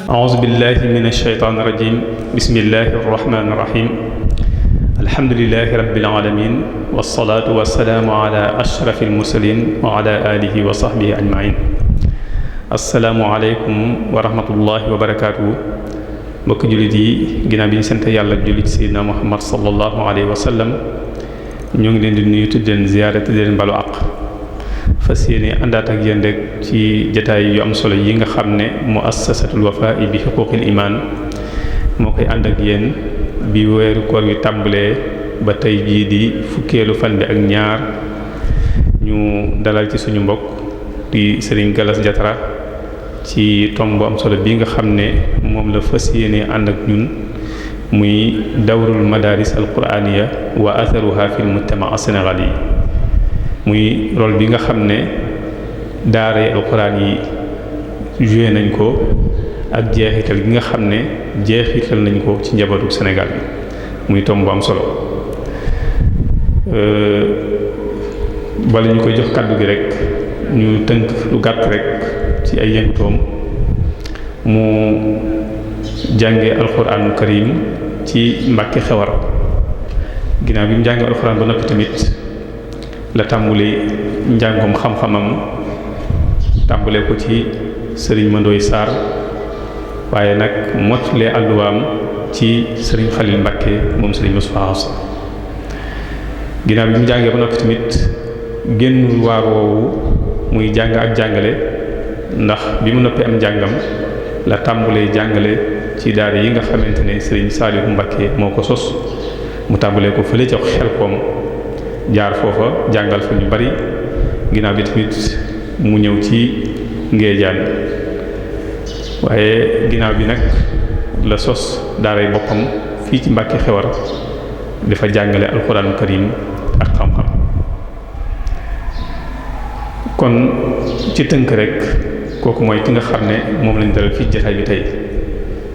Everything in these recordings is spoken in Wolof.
أعوذ بالله من الشيطان الرجيم بسم الله الرحمن الرحيم الحمد لله رب العالمين والصلاة والسلام على أشرف المرسلين وعلى آله وصحبه أجمعين السلام عليكم ورحمة الله وبركاته mbokk jullit yi ginnaaw bi ñu sant yàlla jullit Seydina Muhammad sallallahu alayhi wa sallam ñoo ngi leen di nuyu tudd leen ziyaare tudd leen balu àq fas yéene àndaat ak yéen rek ci jataay yu am solo yi nga xam ne muassasatul Wafa bi xuquqil iman moo koy ànd ak yéen bi weeru koor wi tàmbalee ba tey jii di fukkeelu fan bi ak ñaar ñu dalal ci suñu mbokk di Serigne Gallas Diatara ci tomb bu am solo bi nga xam ne moom la fas yéene ànd ak ñun muy dawrul madaris al qur'aniya wa atharuha fil mujtama as-sénégali yi muy rôle bi nga xam ne daara alquran yi joué nañ ko ak jeexital gi nga xam ne jeexital nañ ko ci njabootu Sénégal bi muy tomb bu am solo bala ñu koy jox kàddu gi rek ñu tënk lu gàtt rek ci ay yëngutoom mu jànge alquranul karim ci Mbàkke Xewar ginnaaw bi mu jànge alquran ba noppi tamit la tàmbuli njàngum xam-xamam tàmbule ko ci sëriñ Mandoy Sarr waaye nag mottalee àlluwaam ci sëriñ Xalil Mbàkke moom sëriñ Mustafa Xafsa ginnaaw bi mu jàngee ba noppi tamit génnul waar woowu muy jàng ak jàngale ndax bi mu noppee am njàngam la tàmbulee jàngale ci daara yi nga xamante ne sëriñ Saalihu Mbàkke moo ko sos mu tàmbulee ko fële ca Xelkom jaar foofa jàngal fa ñu bari ginnaaw bi tamit mu ñëw ci Ngéejaan waaye ginnaaw bi nag la sos daaray boppam fii ci Mbàkke Xewar dafa jàngale alxuraanu karim ak xam-xam kon ci tënk rek kooku mooy ki nga xam ne moom lañ dalal fii jotaay bi tey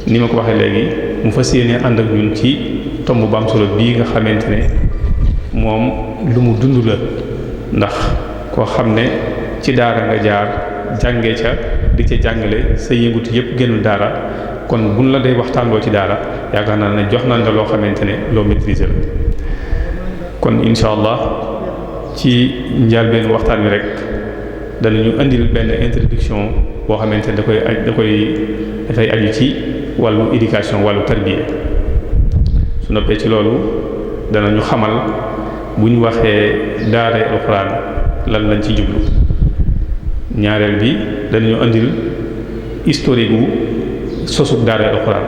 ni ma ko waxee léegi mu fas yéene ànd ak ñun ci tomb bu am solo bii nga xamante ne moom lu mu dund la ndax koo xam ne ci daara nga jaar jàngee ca di ca jàngale sa yëngutu yëpp génnul daara kon buñ la day waxtaanloo ci daara yaakaar naa ne jox nañ la loo xamante ne loo maîtriser la kon incha allah ci njëlbéenu waxtaan wi rek danañu indil benn introduction boo xamante ne dafay aju ci wàllu éducation wàllu tarbiya su noppee ci loolu danañu xamal bu ñu waxee daaray alxuraan lan lañ ci jublu ñaareel bi danañu andil historique gu sosug daaray alxuraan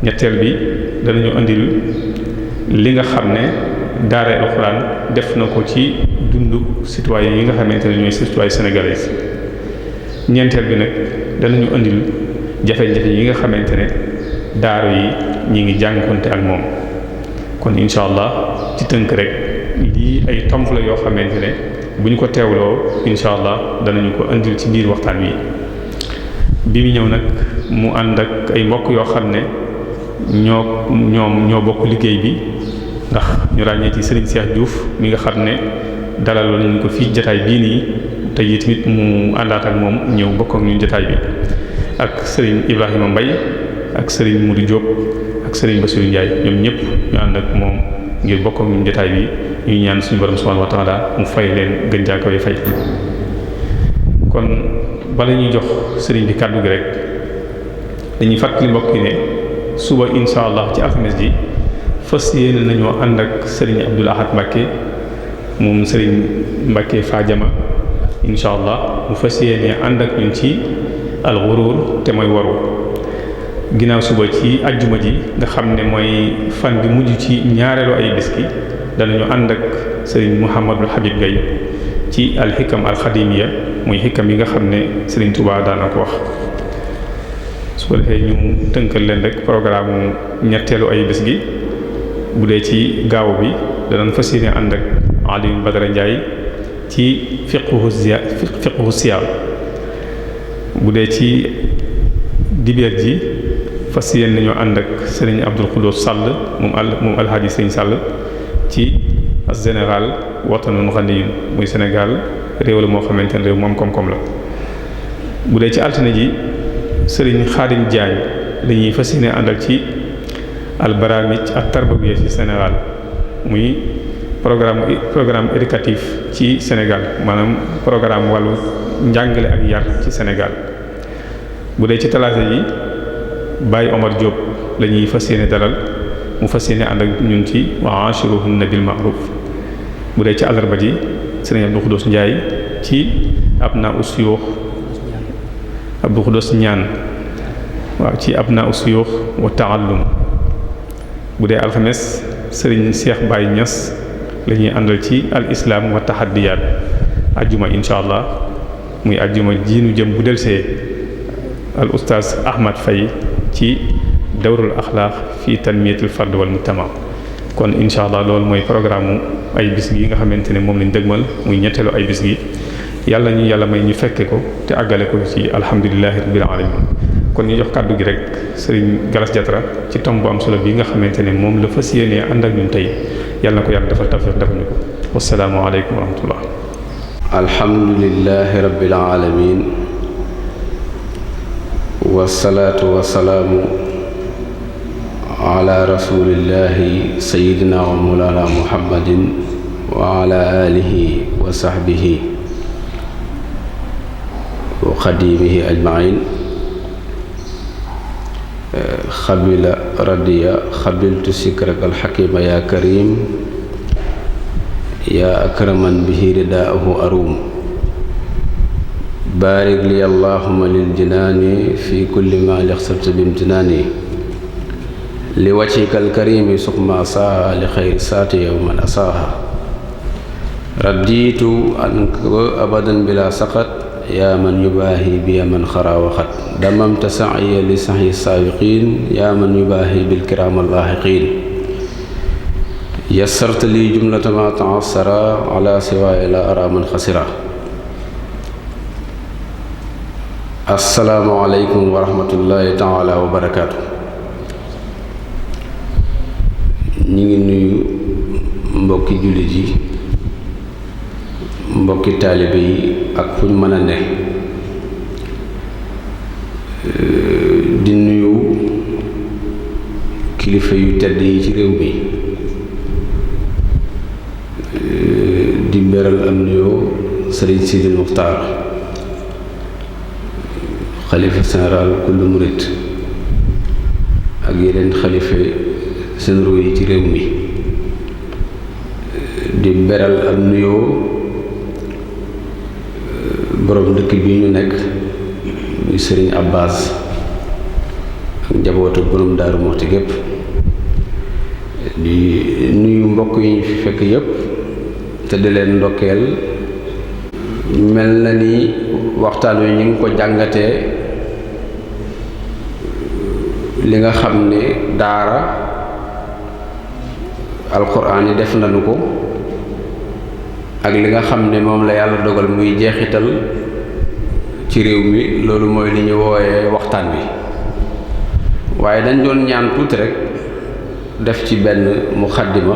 ñetteel bi danañu andil li nga xam ne daaray alxuraan def na ko ci dundu citoyen yi nga xamante ne ñooy citoyen sénégalais ñeenteel bi nag danañu andil jafe-jafe yi nga xamante ne daara yi ñi ngi jànkonte ak moom kon incha allah ci tënk rek lii ay tomb la yoo xamante ne bu ñu ko teewloo incha allah danañu ko indil ci biir waxtaan wi bi mu ñëw nag mu ànd ak ay mbokk yoo xam ne ñoo bokk liggéey bi ndax ñu ràññee ci Serigne Cheikh Diouf mi nga xam ne dalaloon nañu ko fii jotaay bii nii te yi tamit mu àndaat ak moom ñëw bokk ak ñun jotaay bi ak Serigne Ibrahima Mbaye ak Serigne Modou Diop ak Serigne Bassirou Ndiaye ñoom ñëpp ñu ànd ak moom ngir bokk ak ñun jotaay bi ñuy ñaan suñu borom subhanahu wa ta'ala mu fay leen gën jaakaw yi fay kon bala ñuy jox Serigne bi kàddu gi rek dañuy fàttali mbokk yi ne suba insha allah ci alxames ji fas yéene nañoo ànd ak Serigne Abdoul Ahad Mbacké moom Serigne Mbacké Fadiama insha allah mu fas yéene ànd ak ñun ci al-ghurur te mooy waru ginnaaw suba ci ajjuma ji nga xam ne mooy fan bi mujj ci ñaareelu ay bis gi danañu ànd ak Serigne Mouhamadul Habib Gaye ci al-hikam al-khadimiya muy hikam yi nga xam ne Serigne Touba daana ko wax su ko defee ñu tënkal leen rek programme ñetteelu ay bis gi bu dee ci gaaw bi danañ fas yéene ànd ak Aliou Badara Ndiaye ci fiqhu siyaam bu dee ci dibeer ji fas yéene nañoo ànd ak sëriñ Abdul Xudoos Sall moom alxaaji sëriñ Sall ci général watanun ghaniyun muy Sénégal réew la moo xamante ne réew moom koom-koom la. bu dee ci altine ji sëriñ Xaadim Jaañ lañuy fas yéene àndal ci albaramij ak tarbawiyya ci Sénégal muy programme éducatif ci Sénégal maanaam programme wàllu njàngale ak yar ci Sénégal. bu dee ci talaata ji Baye Omar Diop la ñuy fas yéene dalal mu fas yéene ànd ak ñun ci wa ashiruhunna bil ma'ruf. bu dee ci àllarba ji sëriñ Abdou Khoudoss Ndiaye ci abna usuyux Abdou Khoudoss ñaan waaw ci abna usuyux wa ta'allum. bu dee alxames sëriñ Cheikh Baye Niass la ñuy àndal ci al islam wa tahaddiyat ajjuma insha allah muy ajjuma ji nu jëm bu delsee al ustaaz Ahmad Faye ci dawrul axlaaq fi tanmiyatil fard wal mujtama. kon insha allah loolu mooy programme ay bis gi nga xamante ne moom lañ dëgmal muy ñetteelu ay bis gi yàlla ñu yàlla may ñu fekke ko te àggale ko ci alhamdulillahi rabbil alamin. kon ñu jox kàddu gi rek sëriñ Galas Jatra ci tomb bu am solo bi nga xamante ne moom la fas yéenee ànd ak ñun tey yàlla na ko yàlla defal tawfiq defal ñu ko. wassalaamu aleykum wa rahmatullah. alhamdulillahi rabbil alamin wasalaatu wasalaamu ala rasulillahi sayidina wa mawlana muhammadin wa ala alihi wa sahbihi wa xadimihi ajmain xabila radiya xabiltu sikrak alxakima ya karim ya akraman bihi ridaahu arum baarik li allahumma lil jinaani fi kulli ma lixsabta bimtinaani li wajhika alkarimi suqma saaha li xayri saati yow man asaaha raditu anka abadan bila saqat yaa man yubaahi bi man xara waxat damamta sa'iya li sa'i saabiqiin yaa man yubaahi bil kiraam allaahiqiin yassarta li jumlata ma ta'assara ala siwaaya la ara man xasira. assalaamu aleykum wa rahmatullahi taala wa barakaatu. ñi ngi nuyu mbokki jullit yi mbokki taalibe yi ak fu ñu mën a ne di nuyu kilifa yu tedd yi ci réew mi di beral am nuyoo Sëriñ Sidil Muxtaar xalifa général kullu murit ak yeneen xalifa généraux yi ci réew mi di beral am nuyoo borom dëkk bi ñu nekk muy Sëriñ Abbas ak njabootu borom Daaru Muxti gépp di nuyu mbokk yi ñu fi fekk yépp te di leen ndokkeel. mel na ni waxtaan wi ñu ngi ko jàngatee li nga xam ne daara alxuraan yi def nañu ko ak li nga xam ne moom la yàlla dogal muy jeexital ci réew mi loolu mooy li ñu wooyee waxtaan wi waaye dañ doon ñaan tuuti rek def ci benn muxaddima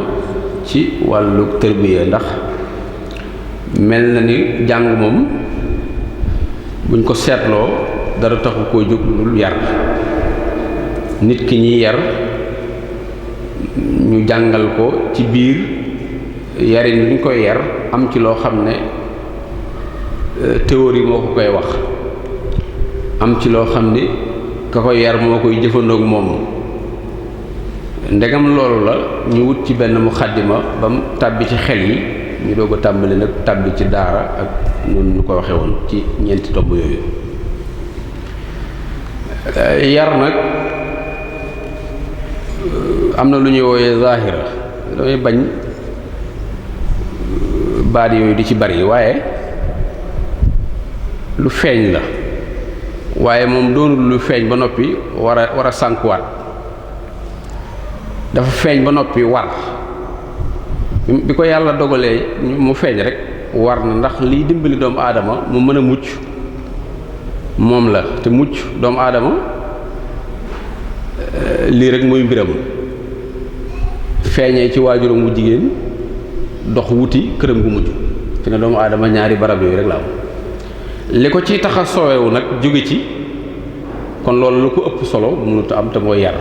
ci wàllu tërbiya ndax mel na ni jàng moom buñ ko seetloo dara taxu koo jóg lu yar nit ki ñuy yar ñu jàngal ko ci biir yarin ñu koy yar am ci loo xam ne théorie moo ko koy wax am ci loo xam ni ka koy yar moo koy jëfandoog moom ndegam loolu la ñu wut ci benn muxaddima ba mu tàbbi ci xel yi ñu doog a tàmbali nag tàbbi ci daara ak noonu ñu ko waxee woon ci ñeenti tomb yooyu. yar nag am na lu ñuy wooyee zahira damay bañ baat yooyu di ci bari waaye lu feeñ la waaye moom doonul lu feeñ ba noppi war a sànkuwaat dafa feeñ ba noppi war bi ko yàlla dogalee mu feeñ rek war na ndax liy dimbali doomu aadama mu mën a mucc moom la te mucc doomu aadama lii rek mooy mbiram feeñee ci waajuram wu jigéen dox wuti këram gu mujj fi ne doomu aadama ñaari barab yooyu rek la am li ko ci tax a soowewu nag jóge ci kon loolu lu ko ëpp solo mënut a am te mooy yar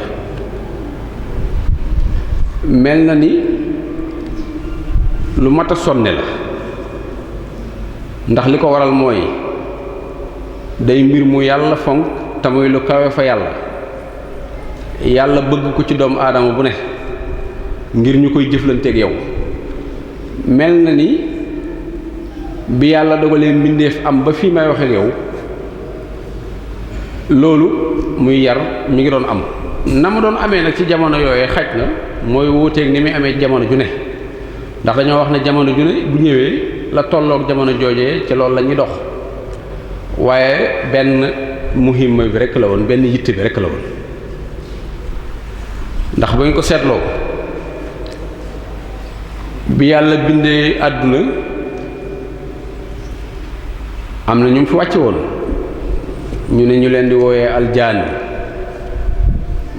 mel na ni lu mat a sonne la ndax li ko waral mooy day mbir mu yàlla fonk te muy lu kawe fa yàlla bëgg ko ci doomu aadama bu ne ngir ñu koy jëflanteeg yow mel na ni bi yàlla dogalee mbindeef am ba fii may wax ak yow loolu muy yar mi ngi doon am na mu doon amee nag ci jamono yooyee xaj na mooy wuuteeg ni muy amee jamono ju ne ndax dañoo wax ne jamono ju ne bu ñëwee la tolloog jamono joojee ci loolu la ñuy dox waaye benn muhimma bi rekk la woon benn yitte bi rekk la woon ndax bu ñu ko seetloo bi yàlla bindee àdduna am na ñu fi wàcce woon ñu ne ñu leen di wooyee aljaan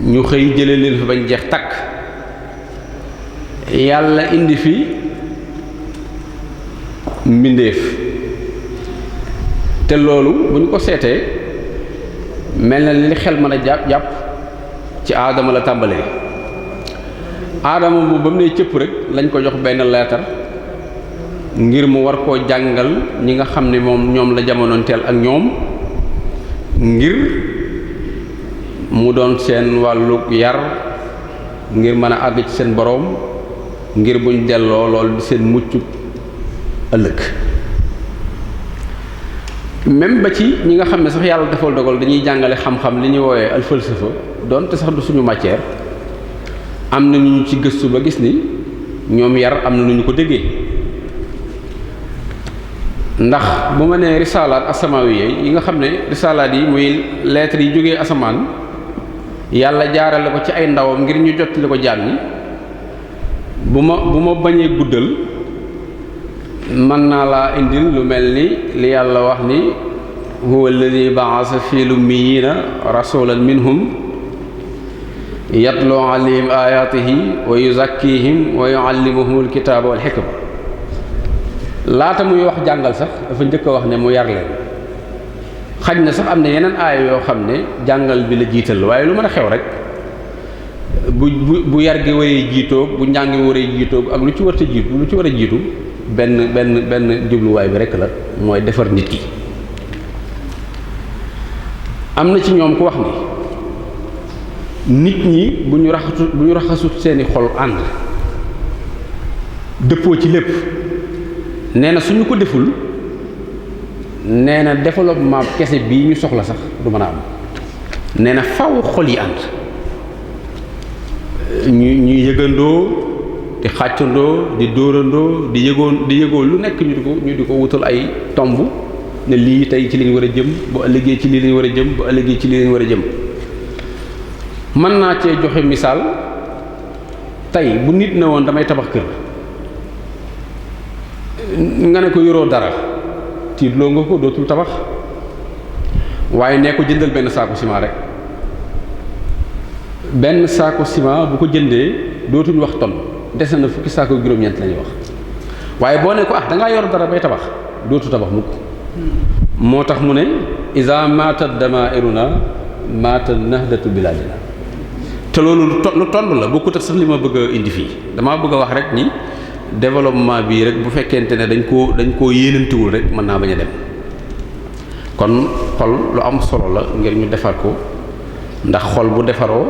ñu xëy jële leen fi bañ jeex takk yàlla indi fi mbindeef te loolu bu ñu ko seetee mel na li xel mën a jàpp ci aadama la tàmbalee aadama bu ba mu ne cëpp rek lañ ko jox benn leetar ngir mu war koo jàngal ñi nga xam ne ñoom la jamonoonteel ak ñoom ngir mu doon seen wàllu yar ngir mën a àgg ci seen boroom ngir buñ delloo lool di seen mucc ëllëg même ba ci ñi nga xam ne sax yàlla defal dogal dañuy jàngale xam-xam li ñuy woowee al falsafa doonte sax du suñu matière am na ñu ci gëstu ba gis ni ñoom yar am na nu ñu ko déggee ndax bu ma nee risaalaat asamawiye yi nga xam ne risaalaat yi muy lettres yi jógee asamaan yàlla jaarale ko ci ay ndawam ngir ñu jottali ko jaam ñi bu ma bañee guddal mën naa laa indil lu mel ni li yàlla wax ni huwa alladi ba'asa fil ummiyina rasulan minhum yatlu alayhim ayatihi wa yuzakkihim wa yuallimuhumul kitaba wal hikma laata muy wax jàngal sax dafa njëkk a wax ne mu yar leen xaj na sax am na yeneen aaya yoo xam ne jàngal bi la jiital waaye lu mën a xew rek bu yar gi waree jiitoog bu njàng gi waree jiitoog ak lu ci war a jiitu benn jubluwaay bi rek la mooy defar nit ki am na ci ñoom ku wax ni nit ñi bu ñu raxasut seeni xol ànd dëppoo ci lépp nee na suñu ko deful nee na développement kese bii ñu soxla sax du mën a am nee na faw xol yi ànd ñuy yëgandoo di xàccandoo di dóorandoo di yëgoo lu nekk ñu di ko wutal ay tomb ne lii tey ci liñ war a jëm bu ëllëgee ci lii lañ war a jëm bu ëllëgee ci lii lañ war a jëm mën naa cee joxe misaal tey bu nit ne woon damay tabax kër nga ne ko yoroo dara tiitloo nga ko dootul tabax waaye nee ko jëndal benn saako ciment rek benn saako ciment bu ko jëndee dootuñ wax ton dese na fukki saako juróom-ñeent lañuy wax waaye boo ne ko dangaa yor dara bay tabax dootu tabax mukk moo tax mu ne isa matat damairuna mata nahdatu biladina te loolu lu toll la bokkut ak sax li ma bëgg a indi fii damaa bëgg a wax rek ni développement bii rek bu fekkente ne dañ koo yéenantiwul rek mën naa bañ a dem kon xol lu am solo la ngir ñu defar ko ndax xol bu defaroo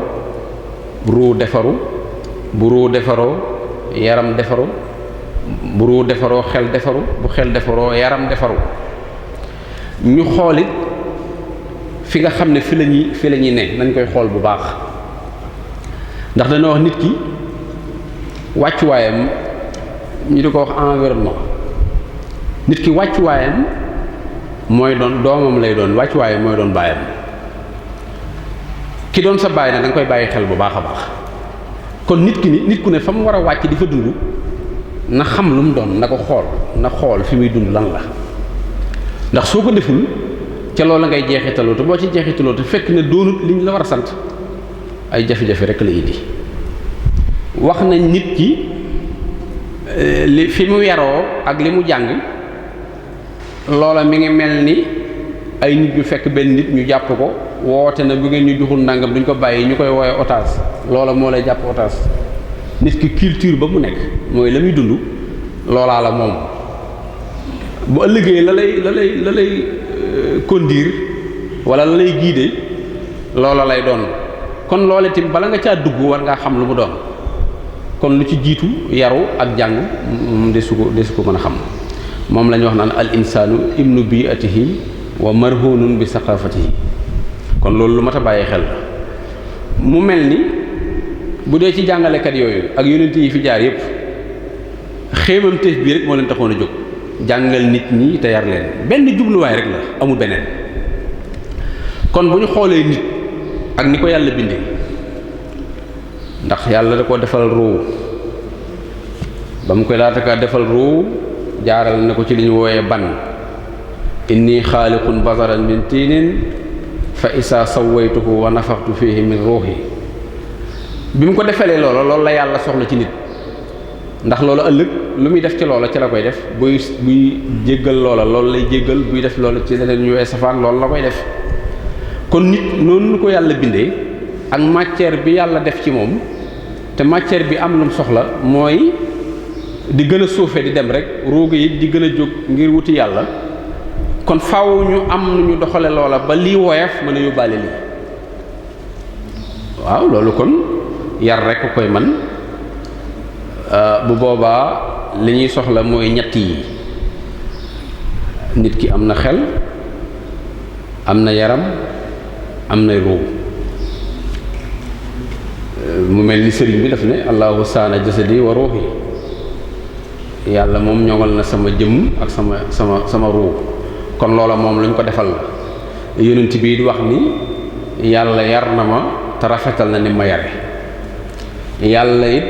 ruu defaru bu ruu defaroo yaram defaru bu ruu defaroo xel defaru bu xel defaroo yaram defaru ñu xoolit fi nga xam ne fi la ñuy ne nañ koy xool bu baax ndax dana wax nit ki wàccuwaayam ñu di ko wax environnement nit ki wàccuwaayam mooy doon doomam lay doon wàccuwaayam mooy doon baayam ki doon sa baay nag da nga koy bàyyi xel bu baax a baax kon nit ku ne fa mu war a wàcc di fa dund na xam lu mu doon na ko xool fi muy dund lan la ndax soo ko deful ca loolu la ngay jeexitaloo te boo ci jeexitaloo te fekk ne doonut liñ la war a sant ay jafe-jafe rek la indi. wax nañ nit ki li fi mu yaroo ak li mu jàng loola mi ngi mel ni ay nit ñu fekk benn nit ñu jàpp ko woote na bu ngeen ñu joxul ndàngam duñ ko bàyyi ñu koy woowe otage. loola moo lay jàpp otage. nit ki culture ba mu nekk mooy la muy dund loolaa la moom bu ëllëgee la lay conduire wala la lay guider loola lay doon. kon loole tim bala nga caa dugg war ngaa xam lu mu doon. kon lu ci jiitu yaru ak jàng desu ko mën a xam moom la ñu wax naan al insaanu ibnu bi'atihi wa marhunun bi saqafatihi. kon loolu lu mat a bàyyi xel mu mel ni bu dee ci jàngalekat yooyu ak yonent yi fi jaar yépp xéemamteef bii rek moo leen taxoon a jóg jàngal nit ñi te yar leen benn jubluwaay rek la amul beneen. kon bu ñu xoolee nit ak ni ko yàlla bindee ndax yàlla da ko defal ruu ba mu koy laata kaa defal ruu jaaral na ko ci li ñu wooyee ban inni xaaliqun basaran min tiinin fa isaa sawaytuhu wa nafaxtu fihi min ruuhi. bi mu ko defalee loola loolu la yàlla soxla ci nit ndax loola ëllëg lu muy def ci loola ci la koy def buy jéggal loola loolu lay jéggal buy def loola ci leneen ñu wee safaan loolu la koy def. kon nit noonu lu ko yàlla bindee ak matière bi yàlla def ci moom te matière bi am lu mu soxla mooy di gën a suufe di dem rek rooga yi di gën a jóg ngir wuti yàlla. kon faaw ñu am nu ñu doxale loola ba lii woyof mën a yóbbaale lii. waaw loolu kon yar rek koy man bu boobaa li ñuy soxla mooy ñett yi nit ki am na xel am na yaram am na ruu. mu mel ni sëriñ bi daf ne allahu saana jasadi wa ruuhi yàlla moom ñoŋal na sama jëmm ak sama ruu. kon loola moom luñ ko defal la yonent bii di wax ni yàlla yar na ma te rafetal na ni ma yare. yàlla it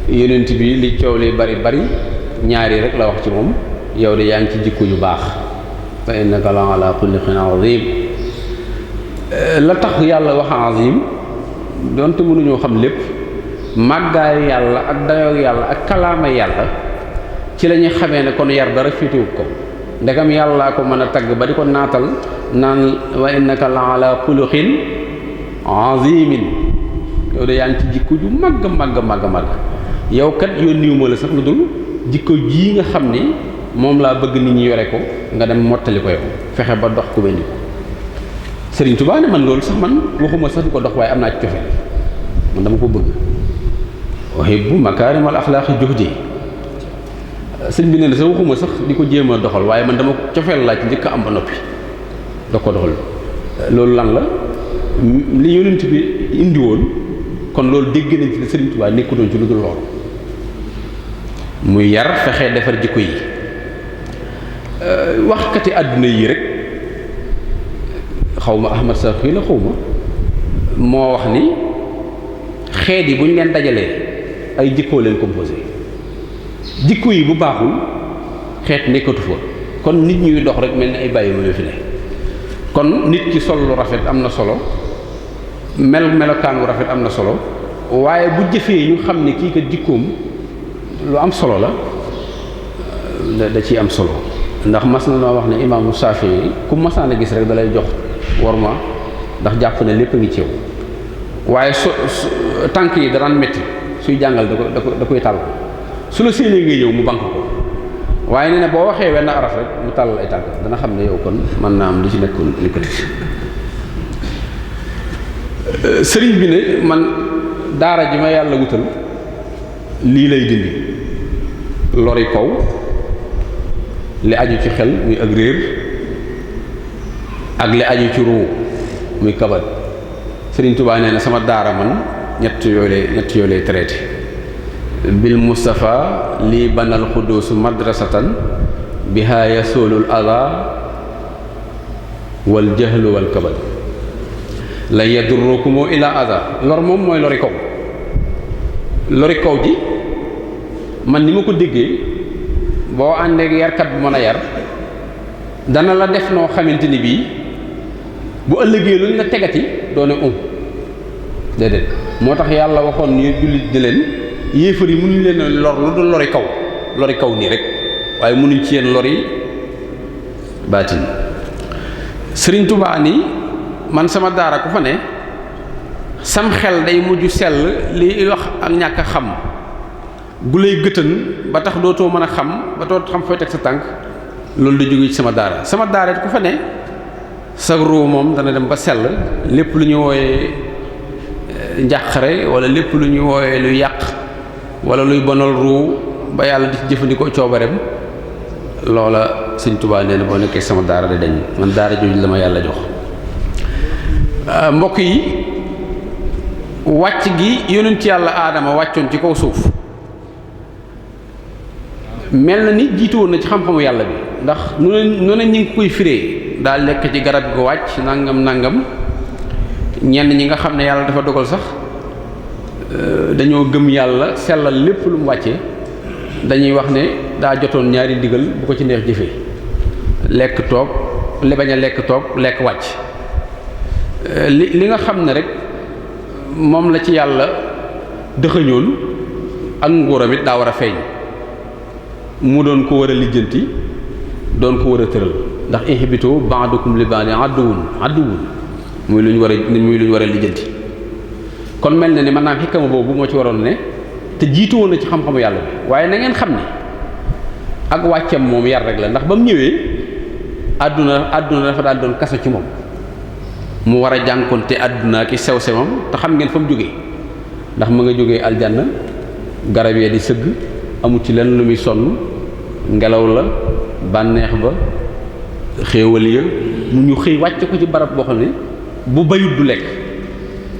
yonent bi li coow li bari ñaari rek la wax ci moom yow de yaa ngi ci jikko yu baax fa innaka la ala xuluqin azim. la tax yàlla wax azim donte mënuñoo xam lépp màggaayu yàlla ak dayoo yàlla ak kalaama yàlla ci la ñuy xamee ne kon yar dara féetewu ko ndegam yàllaa ko mën a tagg ba di ko naatal naan wa innaka la ala xuluqin azimin. yow de yaa ngi ci jikko ju màgg yow kat yónniwuma la sax lu dul jikko jii nga xam ni moom laa bëgg nit ñi yore ko nga dem mottali ko yow fexe ba dox ko wendi ko. Sëriñ Tuubaa ne man loolu sax man waxuma sax di ko dox waaye am naa ci cofeel man dama ko bëgg. uhibbu makaarimal axlaaqi juhdi. sëñ bi nee na sax waxuma sax di ko jéem a doxal waaye man dama cofeel laa ci njëkk a am ba noppi da ko doxal. loolu lan la li yonent bi indi woon kon loolu dégg nañ ci ne Sëriñ Tuubaa nekkutoon ci lu dul loolu muy yar fexe defar jikko yi. waxkati àdduna yi rek xaw ma Ahmad Saxi la xaw ma moo wax ni xeet yi bu ñu leen dajalee ay jikkoo leen composé jikko yi bu baaxul xeet nekkatu fa. kon nit ñuy dox rek mel ni ay bàyyi ma fi ne. kon nit ki sol lu rafet am na solo melokaan wu rafet am na solo waaye bu jëfee ñu xam ne kii kat jikkoom lu am solo la da ciy am solo. ndax mas na noo wax ne imaamu Saafi ku masaan a gis rek da lay jox worma ndax jàpp ne lépp a ngi ci yow waaye tànk yi daraan metti suy jàngal da koy tàll su la séenee ngay ñëw mu bank ko waaye nee na boo waxee wenn araf rek mu tàll ay tànk dana xam ne yow kon mën naa am lu ci nekkoon li ko sëriñ bi ne man daara ji ma yàlla wutal lii lay dindi lori kaw li aju ci xel muy ak réer ak li aju ci ruu muy kabat. Sëriñ Tuubaa nee na sama daara man ñett yooyu lay traité. bil Mustafa lii banal xuduusu madrasatan biha yasulul ada wal jahlu wal kabat la yadurrukumu ila ada. lor moom mooy lori kaw ji man ni ma ko déggee boo àndeek yarkat bu mën a yar dana la def noo xamante ni bii bu ëllëgee luñ la tegati doone déedéet moo tax yàlla waxoon ñu jullit di leen yéefar yi mënuñ leen lor lu dul lori kaw nii rek waaye mënuñ ci yéen lori baatin. Sëriñ Tuubaa ni man sama daara ku fa ne sam xel day mujj sell li wax ak ñàkk a xam gu lay gëtën ba tax dootoo mën a xam ba doo xam fooy teg sa tànk loolu da jóge ci sama daara ku fa ne sa ruu moom dana dem ba sell lépp lu ñu wooyee njàqare wala lépp lu ñu wooyee luy yàq wala luy bonal ruu ba yàlla di ci jëfandikoo coobareem loola Sëriñ Tuubaa nee na boo nekkee sama daara de dañ man daara jooju la ma yàlla jox. mbokk yi wàcc gi yonent yàlla aadama wàccoon ci kaw suuf mel na ni jiitu woon na ci xam-xamu yàlla bi ndax nu ne ñu ngi koy firee daal lekk ci garab gi wàcc nangam ñenn ñi nga xam ne yàlla dafa dogal sax dañoo gëm yàlla sellal lépp lu mu wàccee dañuy wax ne daa jotoon ñaari ndigal bu ko ci neex jëfee lekk toog li bañ a lekk toog lekk wàcc li nga xam ne rek moom la ci yàlla dëxëñoon ak nguuram it daa war a feeñ mu doon ko war a lijjanti doon ko war a tëral ndax ihbitu ba'dukum li ba'din aduwwun muy lu ñu war a lijjanti kon mel na ni man naam xikama boobu moo ci waroon ne te jiitu woon na ci xam-xamu yàlla bi waaye na ngeen xam ni ak wàccam moom yar rek la ndax ba mu ñëwee àdduna dafa daal doon kaso ci moom mu war a jànkonte àdduna ki sew-sewam te xam ngeen fa mu jógee ndax ma nga jógee aljanna garab yee di sëgg amul ci lenn lu muy sonn ngelaw la bànneex ba xéewal ya mu ñu xëy wàcc ko ci barab boo xam ne bu bayut du lekk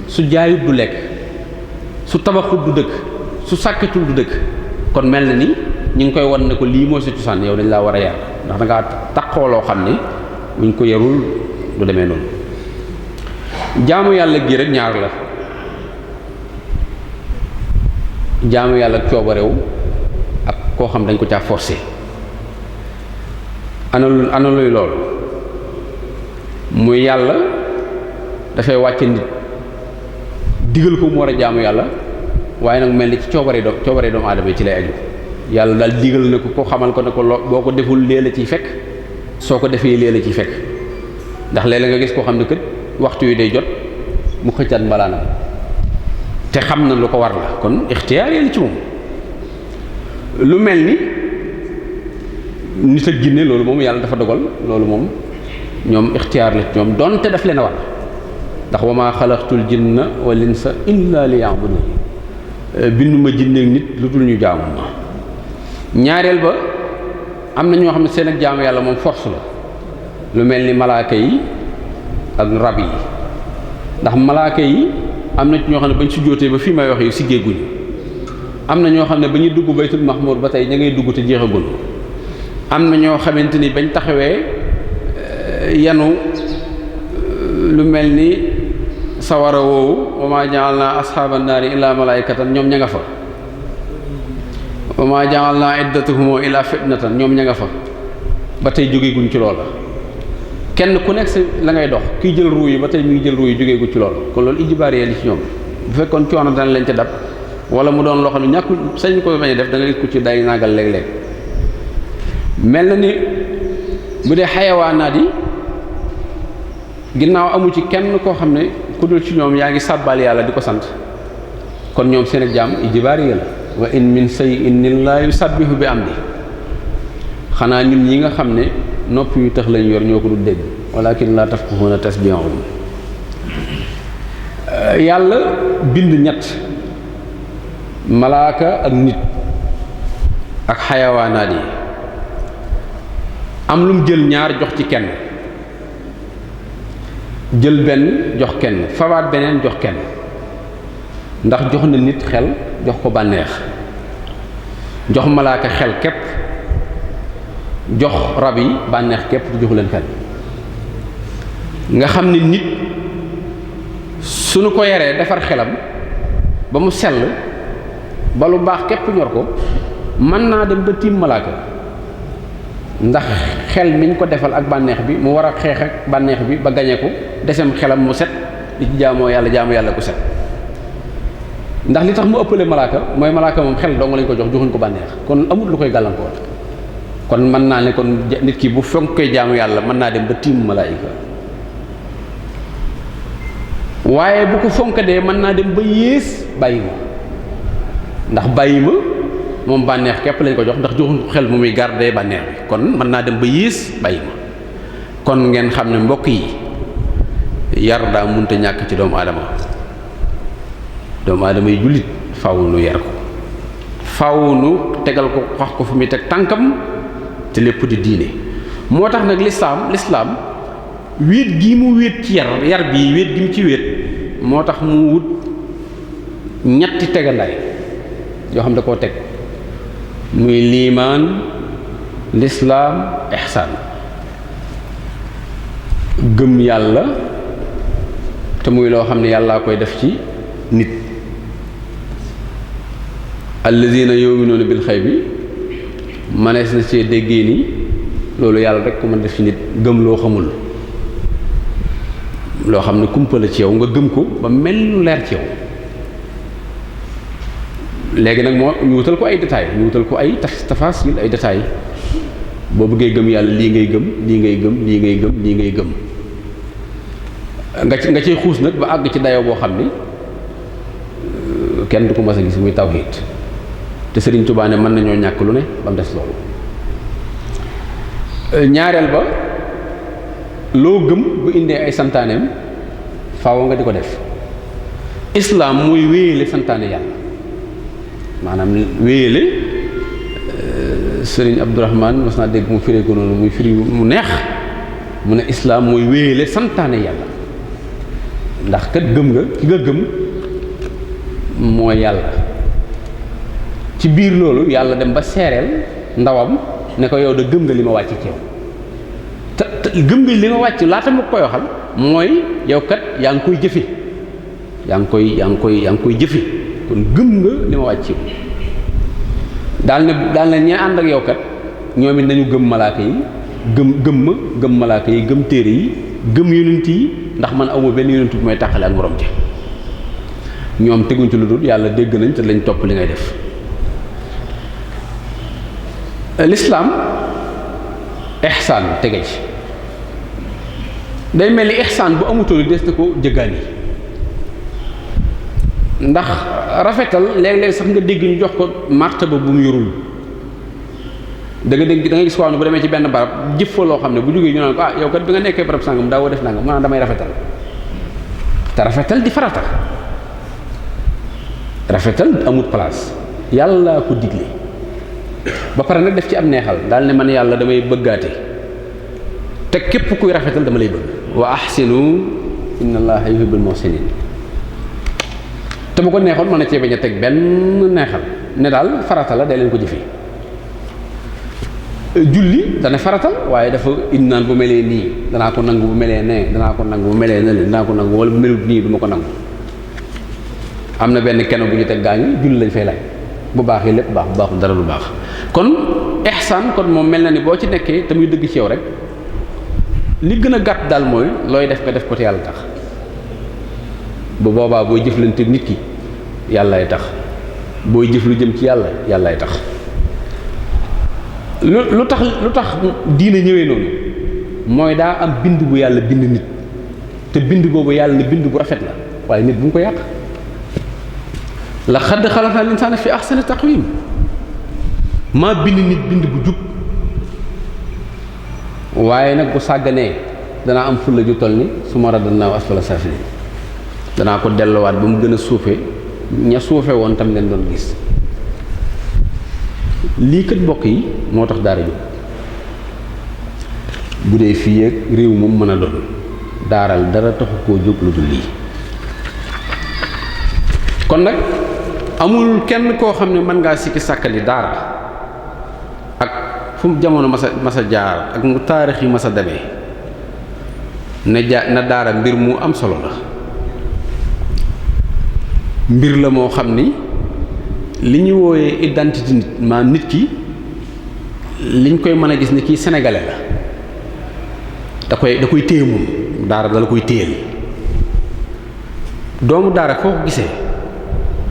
su jaayut du lekk su tabaxut du dëkk su sàkkatul du dëkk kon mel na ni ñu ngi koy wan ne ko lii mooy sa cosaan yow dañ laa war a yar ndax da ngaa taxoo loo xam ne buñ ko yarul du demee noonu. jaamu yàlla gi rek ñaar la jaamu yàlla coobarew ak koo xam dañ ko caa forcé ana luy loolu muy yàlla dafay wàcce nit digal ko mu war a jaamu yàlla waaye nag mel ni ci coobare doomu aadama yi ci lay aju yàlla daal digal na ko xamal ko ne ko boo ko deful lee la ciy fekk soo ko defee lee la ciy fekk ndax léeg-léeg nga gis koo xam ne kët waxtu wi day jot mu xëccaat mbalaanam te xam na lu ko war la kon ixtiyaar yi la ci moom lu mel ni nit ak jinne loolu moom yàlla dafa dogal loolu moom ñoom ixtiyaar la ci ñoom donte daf leen a war ndax wa maa xalaqtul jinna wal insa illa liya'budun binduma jinne ak nit lu dul ñu jaamu ma ñaareel ba am na ñoo xam ne seen ak jaamu yàlla moom force la lu mel ni malaaka yi ak rab yi ndax malaaka yi am na ci ñoo xam ne bañ si jootee ba fii may wax yu siggeeguñ am na ñoo xam ne ba ñuy dugg baytul mahmur ba tey ña ngay dugg te jeexagul am na ñoo xamante ni bañ taxawee yanu lu mel ni sawara woowu wa maa ja'alnaa ashaaban naari illaa malaa'ikatan ñoom ña nga fa wa maa ja'alnaa iddatahum illaa fitnatan ñoom ña nga fa ba tey jógeeguñ ci loola kenn ku nekk si la ngay dox kiy jël ruu yi ba tey mi ngi jël ruu yi jógeegu ci loola kon loolu ijbaar yi li ci ñoom bu fekkoon coono dana leen ca dab wala mu doon loo xam ne ñàkkul sañ ko bañ a def da nga gis ku ci day naagal léeg-léeg mel na ni bu dee xayawaanaat yi ginnaaw amu ci kenn koo xam ne ku dul ci ñoom yaa ngi sàbbal yàlla di ko sant kon ñoom seen ak jaam ijbaar yi la wa in min shay'in illaa yusabbihu bi amdi xanaa ñun ñi nga xam ne nopp yu tax lañ yor ñoo ko dul dégg walakin la tafqahuna tasbihahum yàlla bind ñett malaaka ak nit ak xayawaanaat yi am lu mu jël ñaar jox ci kenn jël benn jox kenn fabaat beneen jox kenn ndax jox na nit xel jox ko bànneex jox malaaka xel képp jox rab yi bànneex képp du jox leen xel nga xam ne nit suñu ko yaree defar xelam ba mu sell ba lu baax képp ñor ko mën naa dem ba tiim malaaka ndax xel miñ ko defal ak bànneex bi mu war a xeex ak bànneex bi ba gañe ko desem xelam mu set di ci jaamoo yàlla jaamu yàlla ku set ndax li tax mu ëppale malaaka mooy malaaka moom xel dong lañ ko jox joxuñ ko bànneex kon amut lu koy gàllankoor kon mën naa ne kon nit ki bu fonkee jaamu yàlla mën naa dem ba tiim malaayika waaye bu ko fonkadee mën naa dem ba yées bàyyi ma ndax bàyyi ma moom bànneex képp lañ ko jox ndax joxuñ ko xel mu muy garder bànneex bi kon mën naa dem ba yées bàyyi ma kon ngeen xam ne mbokk yi yar daa munta ñàkk ci doomu aadama yi jullit faw nu yar ko faw nu tegal ko wax ko fu muy teg tànkam te lépp di diine moo tax nag lislaam wéet gi mu wéet ci yar bii wéet gi mu ci wéet moo tax mu wut ñetti tegandaay yoo xam da koo teg muy liimaan lislaam ihsaan gëm yàlla te muy loo xam ne yàllaa koy def ci nit alladina yu'minuna bil xaybi manees na ci déggee ni loolu yàlla rek ko mën def ci nit gëm loo xamul loo xam ne kumpa la ci yow nga gëm ko ba mel lu leer ci yow léegi nag moo ñu wutal ko ay détails ñu wutal ko ay tafasil ay détails boo bëggee gëm yàlla lii ngay gëm lii ngay gëm lii ngay gëm lii ngay gëm nga ciy xuus nag ba àgg ci dayoo boo xam ni kenn du ko mas a gis muy tawhid te Sëriñ Tuubaa ne mën nañoo ñàkk lu ne ba mu des loolu ñaareel ba loo gëm bu indee ay santaaneem faaw nga di ko def islaam muy wéyale santaane yàlla maanaam wéyale Sëriñ Abdourahman mas naa dégg mu firee ko noonu muy firi mu neex mu ne islaam mooy wéyale santaane yàlla ndax kat gëm nga ki nga gëm mooy yàlla ci biir loolu yàlla dem ba seereel ndawam ne ko yow da gëm nga li ma wàcc ci yow te gëm nga li ma wàcc laata ma koy waxal mooy yow kat yaa ngi koy jëfe yaa ngi koy jëfe kon gëm nga li ma wàcc ci yow daal ne ñee ànd ak yow kat ñoom it nañu gëm malaaka yi gëm malaaka yi gëm téere yi gëm yonent yi ndax man awma benn yonent bu may tàqale ak morom ji ñoom teguñ ci lu dul yàlla dégg nañ te lañ topp li ngay def lislaam ihsaan tege ci day mel ni ihsaan bu amutoon des na ko jëggaan yi ndax rafetal léeg-léeg sax nga dégg ñu jox ko martaba bu mu yorul da nga gis ko xam ne bu demee ci benn barab jëf fa loo xam ne bu jógee ñu naan ko yow kat bi nga nekkee barab sàngam daa woo def nangam maanaam damay rafetal te rafetal di farata rafetal amut place yàlla ko digle ba pare nag def ci am neexal daal ne man yàlla damay bëggaate te képp kuy rafetal dama lay bëgg wa ahsinu inna allaha yuhibbul muhsinin te bu ko neexoon mën na cee bañ a teg benn neexal ne daal farata la day leen ko jëfee julli dana faratal waaye dafa indi naan bu melee nii danaa ko nangu bu melee nee danaa ko nangu bu melee ne danaa ko nangu wala bu melut nii du ma ko nangu am na benn keno bu ñu teg gaañu julli lañ fay laaj bu baaxee lépp baax bu baaxul dara lu baax kon ihsaan kon moom mel na ni boo ci nekkee te muy dëgg ci yow rek li gën a gàtt daal mooy looy def nga def ko te yàlla tax bu boobaa booy jëflante nit ki yàllaay tax booy jëf lu jëm ci yàllaay tax lu tax diina ñëwee noonu mooy daa am bind bu yàlla bind nit te bind boobu yàlla ne bind bu rafet la waaye nit bu mu ko yàq laqad xalaqnal insaana fi ahsani taqwiim maa bind nit bind bu jub waaye nag bu sàgganee danaa am fulla ju toll ni su ma radadnaahu asfala saafiliin danaa ko delluwaat ba mu gën a suufe ña suufe woon tam leen doon gis lii kat mbokk yi moo tax daara jóg bu dee fii ak réew moom mën a doon daaral dara taxu koo jóg lu dul lii kon nag amul kenn koo xam ne mën ngaa sikki sàkkali daara ak fu mu jamono masa jaar ak mu taarix yi masa demee na daara mbir mu am solo la mbir la moo xam ni li ñu wooyee identité nit maanaam nit ki liñ koy mën a gis ni kii sénégalais la da koy téye moom daara dala koy téyel doomu daara foo ko gisee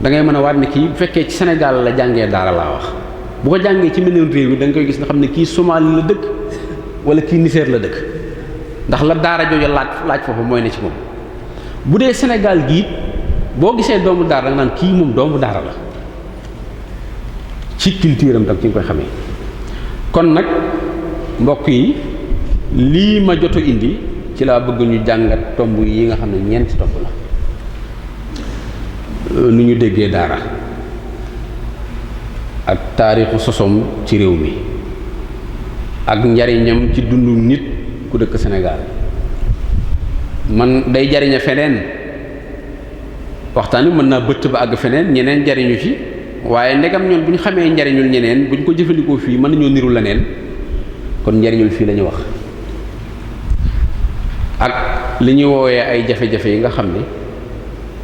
da ngay mën a waat ne kii bu fekkee ci Sénégal la jàngee daara laa wax bu ko jàngee ci meneen réew mi da nga koy gis nga xam ne kii Somalie la dëkk wala kii Niger la dëkk ndax la daara jooju laaj foofu mooy ne ci moom. bu dee Sénégal gii boo gisee doomu daara da nga naan kii moom doomu daara la ci culture am tam ci nga koy xamee. kon nag mbokk yi lii ma joto indi ci laa bëgg ñu jàngat tomb yi nga xam ne ñeenti tomb la nu ñu déggee daara ak taarixu sosom ci réew mi ak njariñam ci dundu nit ku dëkk Sénégal man day jariña feneen waxtaan wi mën naa bëtt ba àgg feneen ñeneen jariñu ci waaye ndegam ñoon bu ñu xamee njariñul ñeneen bu ñu ko jëfandikoo fii mën nañoo niru leneen kon njariñul fii la ñu wax ak li ñuy woowee ay jafe-jafe yi nga xam ne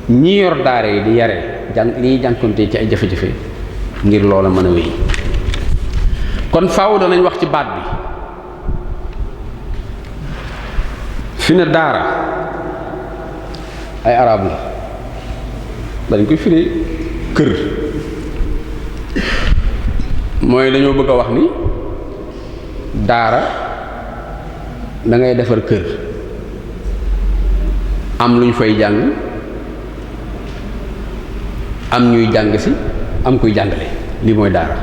ñi yor daara yi di yare li ñuy jànkoonte ci ay jafe-jafe ngir loola mën a wéy kon faaw danañ wax ci baat bi fi ne daara ay arab la dañ koy firi kër mooy dañoo bëgg a wax ni daara da ngay defar kër am lu ñu fay jàng am ñuy jàng si am kuy jàngale lii mooy daara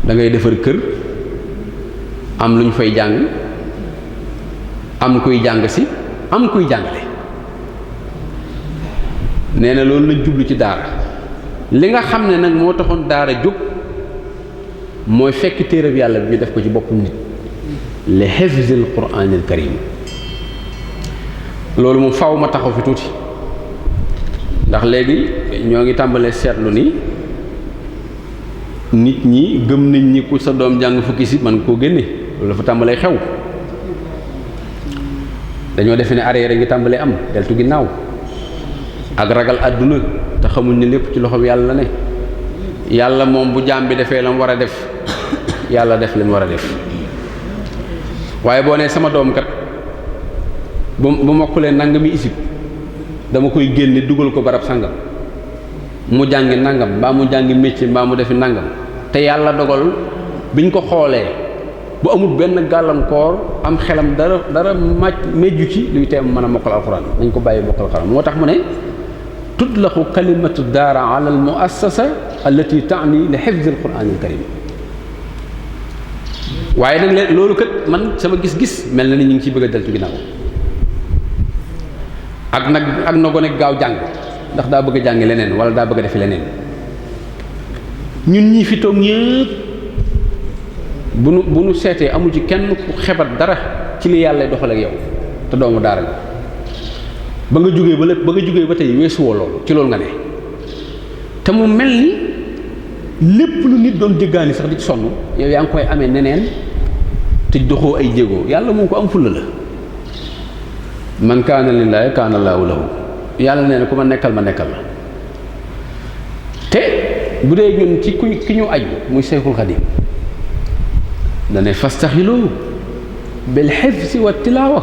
da ngay defar kër am lu ñu fay jàng am kuy jàng si am kuy jàngale nee na loolu lañ jublu ci daara li nga xam ne nag moo taxoon daara jóg mooy fekk téereb yàlla bi ñu def ko ci boppum nit li hifzil quraanil karim loolu moom faw ma taxaw fi tuuti ndax léegi ñoo ngi tàmbalee seetlu ni nit ñi gëm nañ ni ku sa doom jàng fukki si man koo génne loolu dafa tàmbalee xew dañoo defe ne arrière ngi tàmbalee am deltu ginnaaw ak ragal àdduna te xamuñ ne lépp ci loxoom yàlla la ne yàlla moom bu jaam bi defee la mu war a def yàlla def li mu war a def waaye boo nee sama doom kat bu mokkulee nangami isib dama koy génne dugal ko barab sangam mu jàngi nangam mbaa mu jàngi métier mbaa mu defi nangam te yàlla dogal biñ ko xoolee bu amul benn gàllankoor am xelam dara mejju ci luy teem mën a mokkal alxuraan dañ ko bàyyi mokkal alxuraan moo tax mu ne tutlaqu kalimatu daara ala al muassasa allati taani li hifz al quran al karim waaye nag leen loolu kat man sama gis-gis mel na ni ñu ngi ciy bëgg a deltu ginnaaw ak na gone gaaw jàng ndax daa bëgg a jàngi leneen wala daa bëgg a defi leneen ñun ñii fi toog ñëpp bu nu seetee amu ci kenn ku xebat dara ci li yàlla doxal ak yow te doomu daara nga ba nga jógee ba tey weesuwoo loolu ci loolu nga ne te mu mel ni lépp lu nit doon jéggaani sax di ci sonn yow yaa ngi koy amee neneen te doxoo ay jéego yàlla moom ko am fulla la man kaana lillaahi kaana laahu lahu yàlla nee na ku ma nekkal la te bu dee ñun ci ki ñu aju muy Seexul Xadiim dane fastaxilu bil hifzi wa tilaawa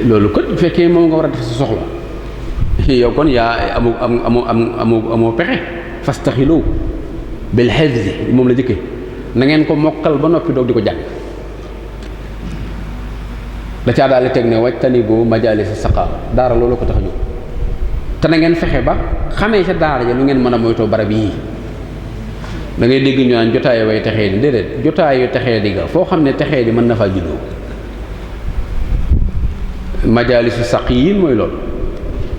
loolu kon bu fekkee moom nga war a def sa soxla yow kon yaa amoo pexe fastaxilu bil hifzi moom la jëkke na ngeen ko mokkal ba noppi doog di ko jàng da caa daal di teg ne wajtanibu majaalis saqaawa daara loolu ko tax a jóg te na ngeen fexe ba xamee ca daara ja lu ngeen mën a moytoo barab yii da ngay dégg ñu naan jotaayu way texee di déedéet jotaayu texee di ga foo xam ne texee di mën na faa juddoo majaalisu saqiyin mooy loolu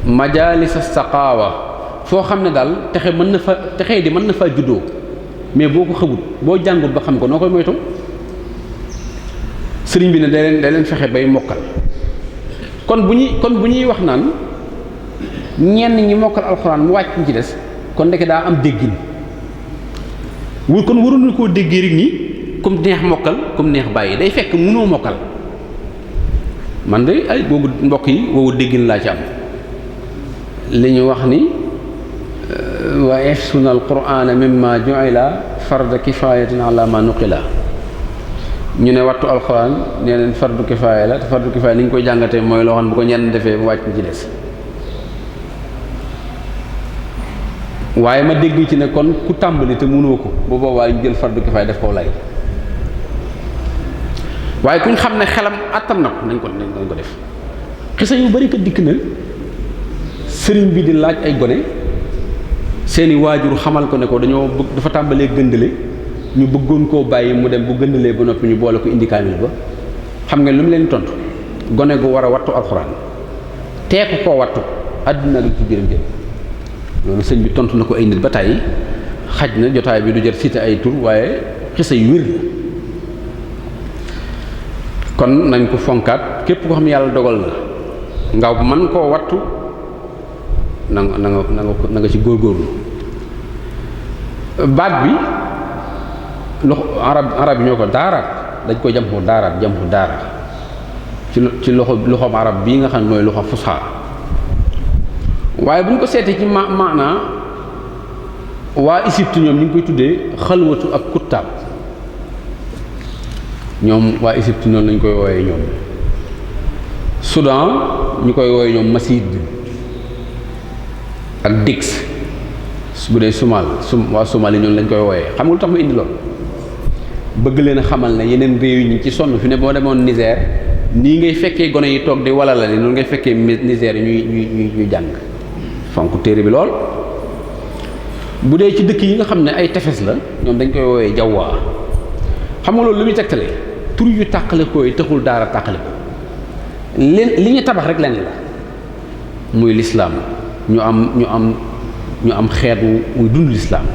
majaalisa saqaawa foo xam ne daal texee di mën na faa juddoo mais boo ko xamut boo jàngut ba xam ko noo koy moytoo sëriñ bi ne day leen fexe bay mokkal kon bu ñuy wax naan ñenn ñi mokkal alxuraan mu wàcc ñu ci des kon ndeke daa am déggin kon waruñu koo déggee rek nii comme neex mokkal comme neex bàyyi day fekk mënoo mokkal man de ay boobu mbokk yi boobu déggin laa ci am li ñu wax ni wa ifsuna alqur'ana mimma ju'ila farda kifayatin ala ma nuqila ñu ne wattu alxuraan nee leen fardu kifaaya la te fardu kifaaya ni ñu koy jàngatee mooy loo xam ne bu ko ñenn defee mu wàcc ci des waaye ma dégg ci ne kon ku tàmbali te mënoo ko bu boobaa ñu jël fardu kifaaya def ko lay waaye kuñ xam ne xelam attan na ko nañ ko def. xisa yu bari ko dikk na sëriñ bi di laaj ay gone seeni waajur xamal ko ne ko dañoo bëgg dafa tàmbalee gëndale ñu bëggoon koo bàyyi mu dem bu gëndalee ba noppi ñu boole ko indi kaamil ba xam nga lu mu leen tontu gone gu war a wattu alxuraan teeku koo wattu àdduna ak ci biiram jëm loolu sëñ bi tontu na ko ay nit ba tàyyi xaj na jotaay bi du jar cité ay tur waaye xisa yu wér la kon nañ ko fonkaat képp koo xam yàlla dogal na nga man koo wattu na nga ci góorgóorlu baat bi arab yi ñoo ko daaraat dañ ko jam fu daara ci loxoom arab bii nga xam ne mooy loxo fusxa waaye bu ñu ko seetee ci maanaa waa Égypte ñoom ñu ngi koy tuddee xalwatu ak kuttaab ñoom waa Égypte noonu lañ koy wooyee ñoom Soudan ñu koy wooyee ñoom masid ak dix bu dee waa Somalie ñoonu lañ koy wooyee xam nga lu tax ma indi lool bëgg leen a xamal ne yeneen réew yi ñi ci sonn fi ne boo demoon Niger nii ngay fekkee gone yi toog di wala la ni noonu ngay fekkee Niger ñuy jàng fonk téere bi lool bu dee ci dëkk yi nga xam ne ay tefes la ñoom dañ koy woowee jawwaa xam nga loolu lu muy tegtale tur yu tàqale ko yi taxul daara tàqale ko li ñu tabax rek lenn la muy lislaam ñu am xeet wu dund lislaam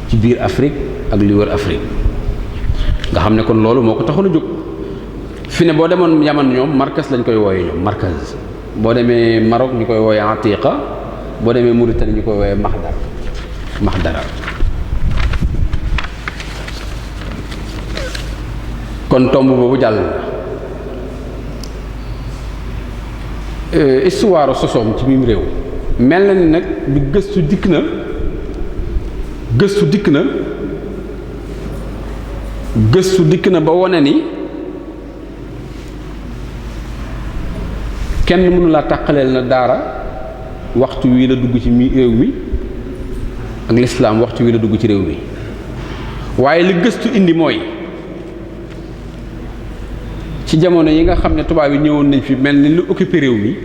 ci biir Afrique ak li wër Afrique nga xam ne kon loolu moo ko taxoon a jóg fi ne boo demoon Yaman ñoom markaz lañ koy wooyee ñoom markaz boo demee Maroc ñu koy wooyee Atiqa boo demee Mauritanie ñu koy wooyee Mahdara kon tomb boobu jàll na histoire sosoom ci biim réew mel na ni nag bi gëstu dikk na ba wone ni kenn mënu laa tàqaleel na daara waxtu wii la dugg ci réew mi ak lislaam waxtu wii la dugg ci réew mi waaye li gëstu indi mooy ci jamono yi nga xam ne tubaab yi ñëwoon nañ fi mel ni lu occupé réew mi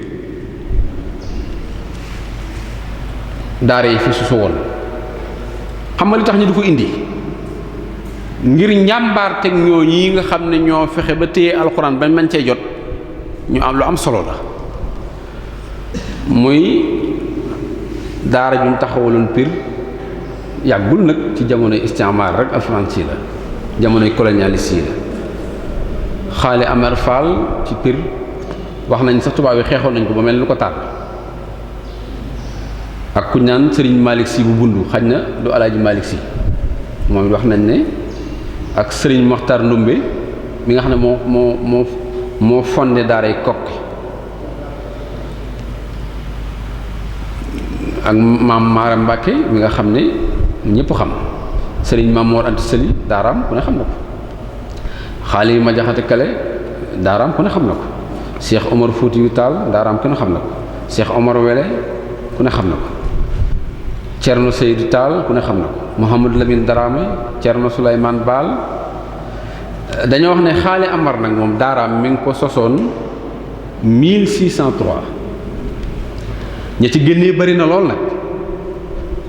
daara yi fi susu woon xam nga li tax ñu du ko indi ngir njàmbaar teg ñoo ñi nga xam ne ñoo fexe ba téye alxuraan ba man cee jot ñu am lu am solo la muy daara juñ taxawaloon Pire yàggul nag ci jamonoy istimaar rek alfaransi la jamonoy colonialiste yi la xaale Amar Fall ci Pire wax nañ sax tubaab yi xeexoon nañ ko ba mel ni lu ko taal ak ku ñaan Serigne Malick Sy bu bundu xaj na du Alaaji Malick Sy moom wax nañ ne ak Serigne Mokhtar Ndumbe mi nga xam ne moo fondé daaray Kokki ak maam Mara Mbacke mi nga xam ne ñëpp xam Serigne Mamour Anta Sali daaraam ku ne xam na ko xaali ma jaxate kale daaraam ku ne xam na ko Cheikh Omar Foutiyou Tall daaraam ku ne xam na ko Cheikh Omar Wele ku ne xam na ko Thierno Seydou Tall ku ne xam na ko Mouhamadou Lamine Darame Thierno Souleymane Baal dañoo wax ne xaali Amar nag moom daaraam mi ngi ko sosoon 1603 ña ci génnee bari na lool nag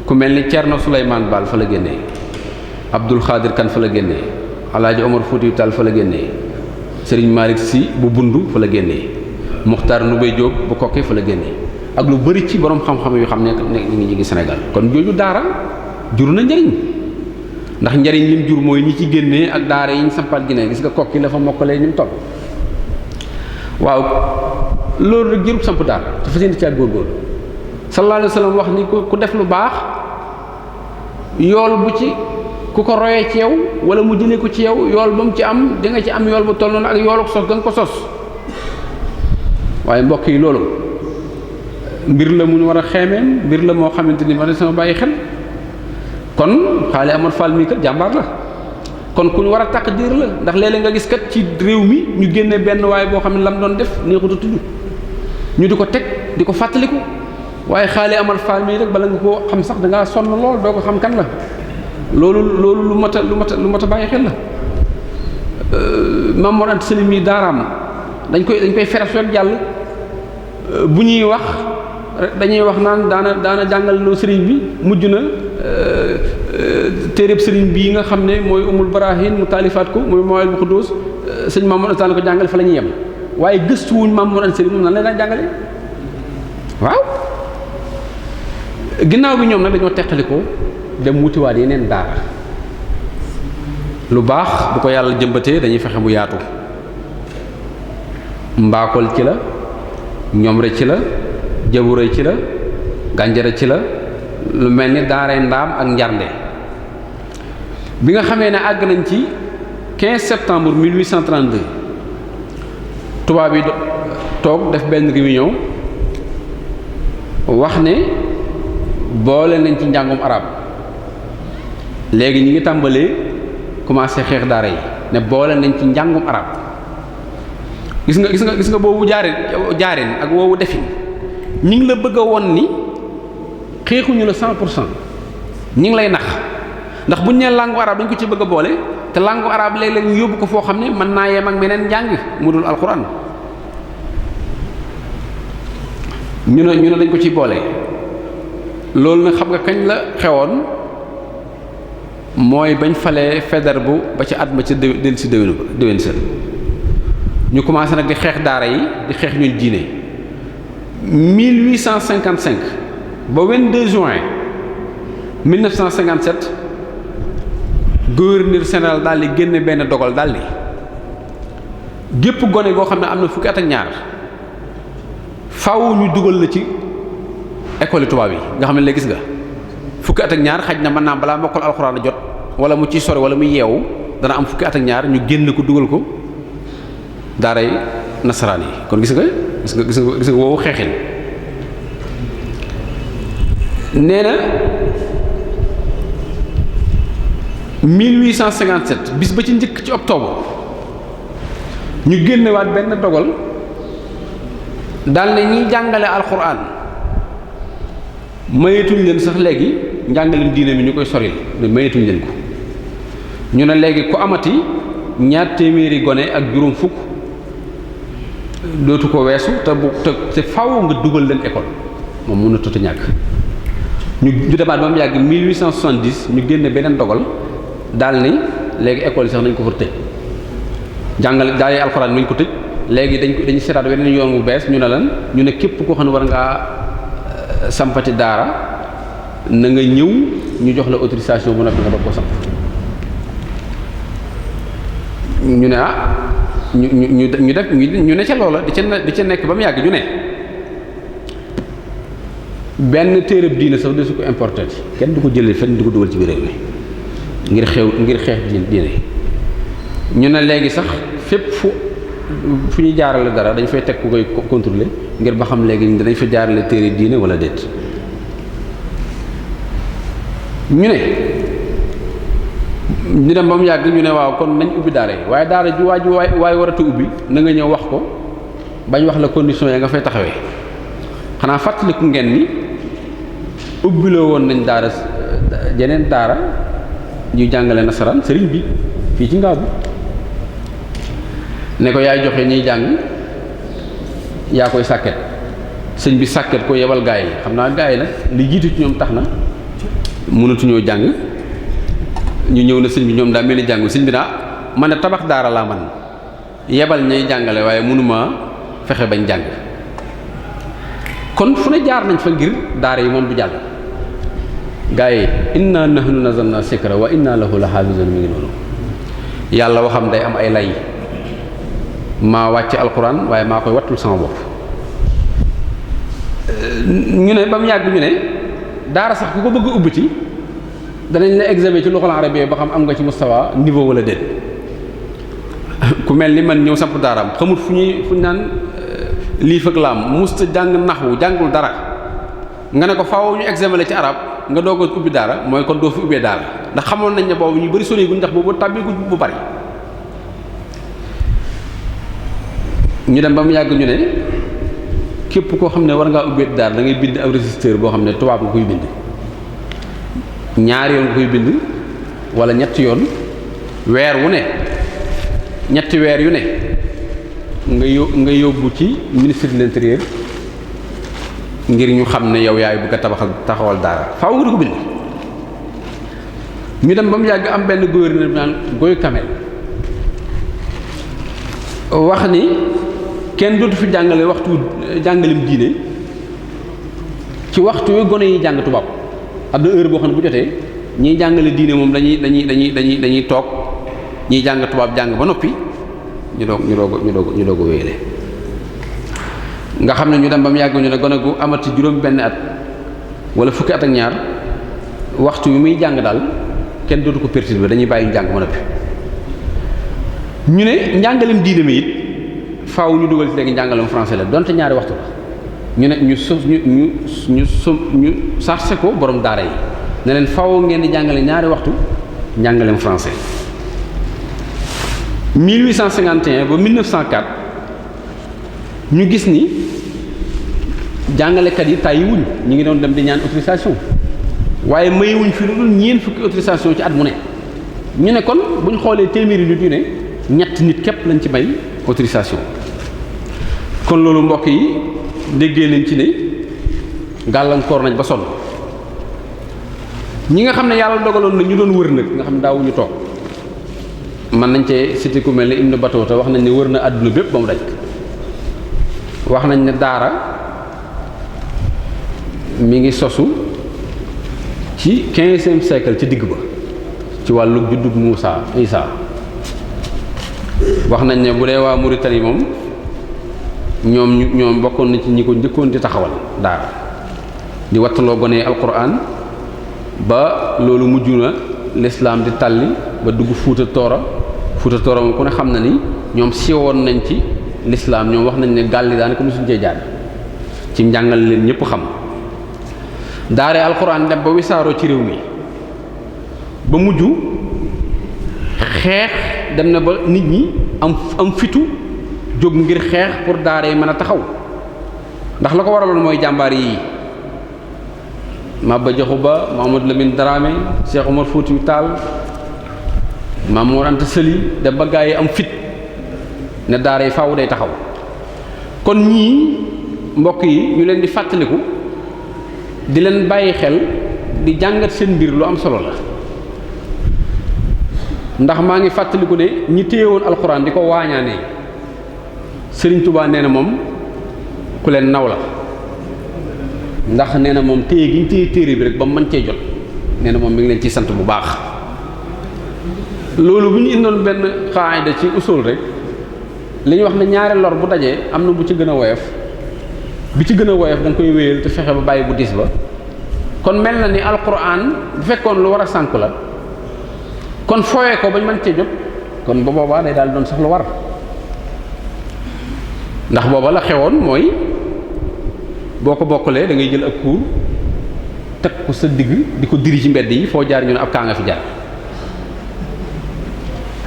ku mel ni Thierno Souleymane Baal fa la génnee Abdoul Khadir Kane fa la génnee Alaaji Omar Foutiyou Tall fa la génnee Serigne Malick Sy bu bundu fa la génnee Mokhtar Ndoubé Diop bu Kokki fa la génnee ak lu bari ci borom xam-xam yu xam ne ñu ngi Sénégal kon jooju daara jur na njariñ ndax njariñ lim jur mooy ñi ci génnee ak daara yi ñu sampal Guinée gis nga Kokki la fa mokkalee ñu toll waaw loolu rek jërub samp daara dafa seen ci ak góorgóorlu sallallahu alayhi wa sallam wax ni ku def lu baax yool bu ci ku ko royee ci yow wala mu jëlee ko ci yow yool ba mu ci am di nga ci am yool bu toll noonu ak yoolu sos ga nga ko sos waaye mbokk yi loolu mbir la mu ñu war a xeemeem mbir la moo xamante ni war na sama bàyyi xel kon xaale Amar Fall mii kat jàmbaar la kon ku ñu war a taq diir la ndax léeg-léeg nga gis kat ci réew mi ñu génne benn waaye boo xam ne lam doon def neexut a tudd ñu di ko teg di ko fàttaliku waaye xaali Amar Fall mii rek bala nga koo xam sax dangaa sonn lool doo ko xam kan la loolu lu mat a bàyyi xel la. Maam Mor Anta Sali mii daaraam dañ koy feres rek jàll bu ñuy wax dañuy wax naan daana jàngal loo sëriñ bi mujj na téereb sëriñ bii nga xam ne mooy Umul Barahin mu taalifaat ko mooy Mawahibul Quddus sëñ Maam Mor Anta Sali ko jàngale fa la ñuy yem waaye gëstuwuñ Maam Mor Anta Sali moom nan la daan jàngale waaw ginnaaw bi ñoom nag dañoo teqalikoo dem wutiwaat yeneen daara lu baax bu ko yàlla jëmbatee dañuy fexe mu yaatu mbaakol ci la ñomre ci la jabure ci la gànjare ci la lu mel ni daaray ndaam ak njarnde bi nga xamee ne àgg nañ ci 15 septembre 1832 tubaab yi toog def benn réunion wax ne boole nañ ci njàngum arab léegi ñi ngi tàmbalee commencé xeex daara yi ne boole nañ ci njàngum arab gis nga boobu jaareen ak woowu defin ñi ngi la bëgg a won ni xeexuñu la 100% ñi ngi lay nax ndax buñ nee langue arabe dañ ko ci bëgg a boole te langue arabe léeg-léeg ñu yóbbu ko foo xam ne mën naa yem ak beneen njàng mu dul alxuraan ñu ne dañ ko ci boole loolu nag xam nga kañ la xewoon mooy bañ falee Faidherbe bu ba ci at ma ca del si déwén sa ñu commencé nag di xeex daara yi di xeex ñun diine 1855 ba 22 juin 1957 gouverneur général daal di génne benn dogal daal di gépp gone goo xam ne am na fukki at ak ñaar faaw ñu dugal la ci école tubaab yi nga xam ne léegi gis nga fukki at ak ñaar xaj na mën naa balaa mokkal alxuraan a jot wala mu ciy sori wala muy yeewu dana am fukki at ak ñaar ñu génn ko dugal ko daaray nasaraan yi kon gis nga woowu xeexin nee na 1857 bis ba ci njëkk ci octobre ñu génnewaat benn dogal daal ne ñiy jàngale alxuraan mayetuñ leen sax léegi njàngaleem diine mi ñu koy soril ne mayetuñ leen ko ñu ne léegi ku amati ñaar téeméeri gone ak juróom fukk dootu ko weesu te faaw nga dugal leen école moom mën na tuuti ñàkk ñu demaat ba mu yàgg 1870 ñu génne beneen dogal daal ni léegi école yi sax nañ ko fa tëj jàngale daal alxuraan nañ ko tëj léegi dañu seetaat weneen yoon bu bees ñu ne lan ñu ne képp koo xam ne war ngaa sampati daara na nga ñëw ñu jox la autorisation bu noppi nga doog ko samp ñu ne ñu def ñu ne ca loola di ca nekk ba mu yàgg ñu ne benn téereb diine sax de su ko importé kenn du ko jëlee fenn du ko dugal ci biir réew mi ngir xeex diine ñu ne léegi sax fépp fu ñu jaarale dara dañ fay teg ku koy contrôler ngir ba xam léegi dañ fa jaarale téere diine wala déet ñu dem ba mu yàgg ñu ne waaw kon nañ ubbi daara yi waaye daara ju waay waratu ubbi na nga ñëw wax ko bañ wax la condition ya nga fay taxawee xanaa fàttaliku ngeen ni ubbiloo woon nañ daara jeneen daara ñuy jàngale nasaraan sëriñ bi fii ci Ngaabu ne ko yaay joxe ñuy jàng yaa koy sàkket sëñ bi sàkket ko yebal gaa yi xam naa gaa yi nag li jiitu ci ñoom tax na mënatuñoo jàng ñu ñëw na sëñ bi ñoom daa mel ni jàng sëñ bi naa man ne tabax daara laa man yebal ñay jàngale waaye mënuma fexe bañ jàng kon fu ne jaar nañ fa ngir daara yi moom du jàll gaa yi inna nahnu nazalna sikra wa inna lahu la hafizun mi ngi noonu yàlla waxam day am ay lay maa wàcce alquran waaye maa koy wattul sama bopp ñu ne ba mu yàgg ñu ne daara sax ku ko bëgg ubbiti danañ la examen ci luxul arabiyya ba xam am nga ci mustawa niveau wala déet ku mel ni man ñëw samp daaraam xamut fu ñu naan liif ak laam musta jàng naxwu jàngul dara nga ne ko faaw ñu examen la ci arab nga doog a ubbi daara mooy kon doo fi ubbee daara ndax xamoon nañ ne boobu ñu bari sori guñ ndax boobu tàbbi gu bu bari ñu dem ba mu yàgg ñu ne képp koo xam ne war ngaa ubbeet daara da ngay bind ab registre boo xam ne tubaab nga koy bind ñaari yoon nga koy bind wala ñetti yoon weer wu ne ñetti weer yu ne nga yóbbu ci ministre de l'intérieur ngir ñu xam ne yow yaay bëgg a taxawal daara faaw nga di ko bind. ñu dem ba mu yàgg am benn gouverneur bi naan Goy Kamel wax ni kenn dootu fi jàngale waxtu jàngalim diine ci waxtu wi gone yi jàng tubaab am na heure boo xam ne bu jotee ñiy jàngale diine moom dañuy toog ñiy jàng tubaab jàng ba noppi ñu doog a wéyale nga xam ne ñu dem ba mu yàgg ñu ne gone gu amati juróom benn at wala fukki at ak ñaar waxtu wi muy jàng daal kenn dootu ko perturber dañuy bàyyi ñu jàng ba noppi ñu ne njàngalem diine mi it faaw ñu dugal ci léegi njàngalem français la donte ñaari waxtu la ñu ne ñu sarse ko borom daara yi ne leen faaw ngeen di jàngale ñaari waxtu njàngalem français 1851 ba 1904 ñu gis ni jàngalekat yi tàyyi wuñ ñu ngi doon dem di ñaan autorisation waaye mayewuñ fi lu dul ñeent fukki autorisation ci at mu ne ñu ne kon bu ñu xoolee téeméeri nit yu ne ñett nit képp lañ ci may autorisation kon loolu mbokk yi déggee nañ ci ne gàllankoor nañ ba sonn ñi nga xam ne yàlla dogaloon na ñu doon wër nag nga xam ne daawuñu toog mën nañ cee cité ku mel ne Ibn Battuta wax nañ ne wër na àdduna bépp ba mu daj wax nañ ne daara mi ngi sosu ci 15e siècle ci digg ba ci wàllu juddub Isa wax nañ ne bu dee waa Mauritanie moom ñoom bokkoon na ci ñi ko njëkkoon di taxawal daara di wattaloo gone alquran ba loolu mujj na l'islam di tàlli ba dugg Fuuta Tooro moom ku ne xam na ni ñoom siiwoon nañ ci l'islam ñoom wax nañ ne gàlli daanaka mosuñ cee jaar ci njàngal leen ñëpp xam daare alquran dem ba wisaaroo ci réew mi ba mujj xeex dem na ba nit ñi am fitu jóg ngir xeex pour daara yi mën a taxaw ndax la ko waraloon mooy jàmbaar yi Maba Jaxu Ba Mamadou Lamine Dramé Cheikh Omar Foutiyou Tall Maam Mor Anta Sali dem ba gaa yi am fit ne daara yi faaw day taxaw kon ñii mbokk yi ñu leen di fàttaliku di leen bàyyi xel di jàngat seen mbir lu am solo la ndax maa ngi fàttaliku ne ñi téyewoon alxuraan di ko waañaanee Sëriñ Tuubaa nee na moom ku leen naw la ndax nee na moom téye gi ñu téye téere bi rek ba mu mën cee jot nee na moom mi ngi leen ciy sant bu baax loolu bu ñu indoon benn xaayda ci usul rek li ñuy wax ne ñaari lor bu dajee am na bu ci gën a woyof bi ci gën a woyof da nga koy wéyal te fexe ba bàyyi bu diis ba kon mel na ni alquran bu fekkoon lu war a sànku la kon fooyee ko bañ mën cee jot kon ba boobaa day daal doon sax lu war ndax booba la xewoon mooy boo ko bokkalee da ngay jël ak kuur teg ko sa digg di ko diri ci mbedd yi foo jaar ñu ne ab kaa nga fi jaar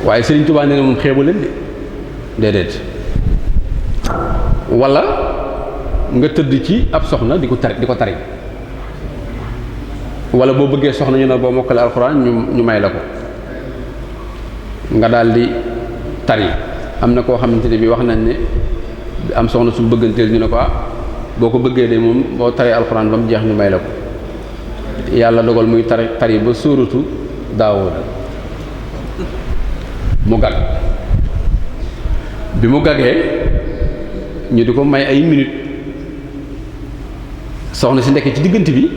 waaye Sëriñ Tuubaa nee na moom xeebu leen de déedéet wala nga tëdd ci ab soxna di ko tari wala boo bëggee soxna ñu ne boo mokkale alxuraan ñu may la ko nga daal di tari am na koo xamante ne bi wax nañ ne am soxna su bëgganteel ñu ne ko boo ko bëggee de moom boo taree alxuraan ba mu jeex ñu may la ko yàlla dogal muy tari ba sóoratu Daawuda mu gag bi mu gagee ñu di ko may ay minutes soxna si ndekk ci diggante bi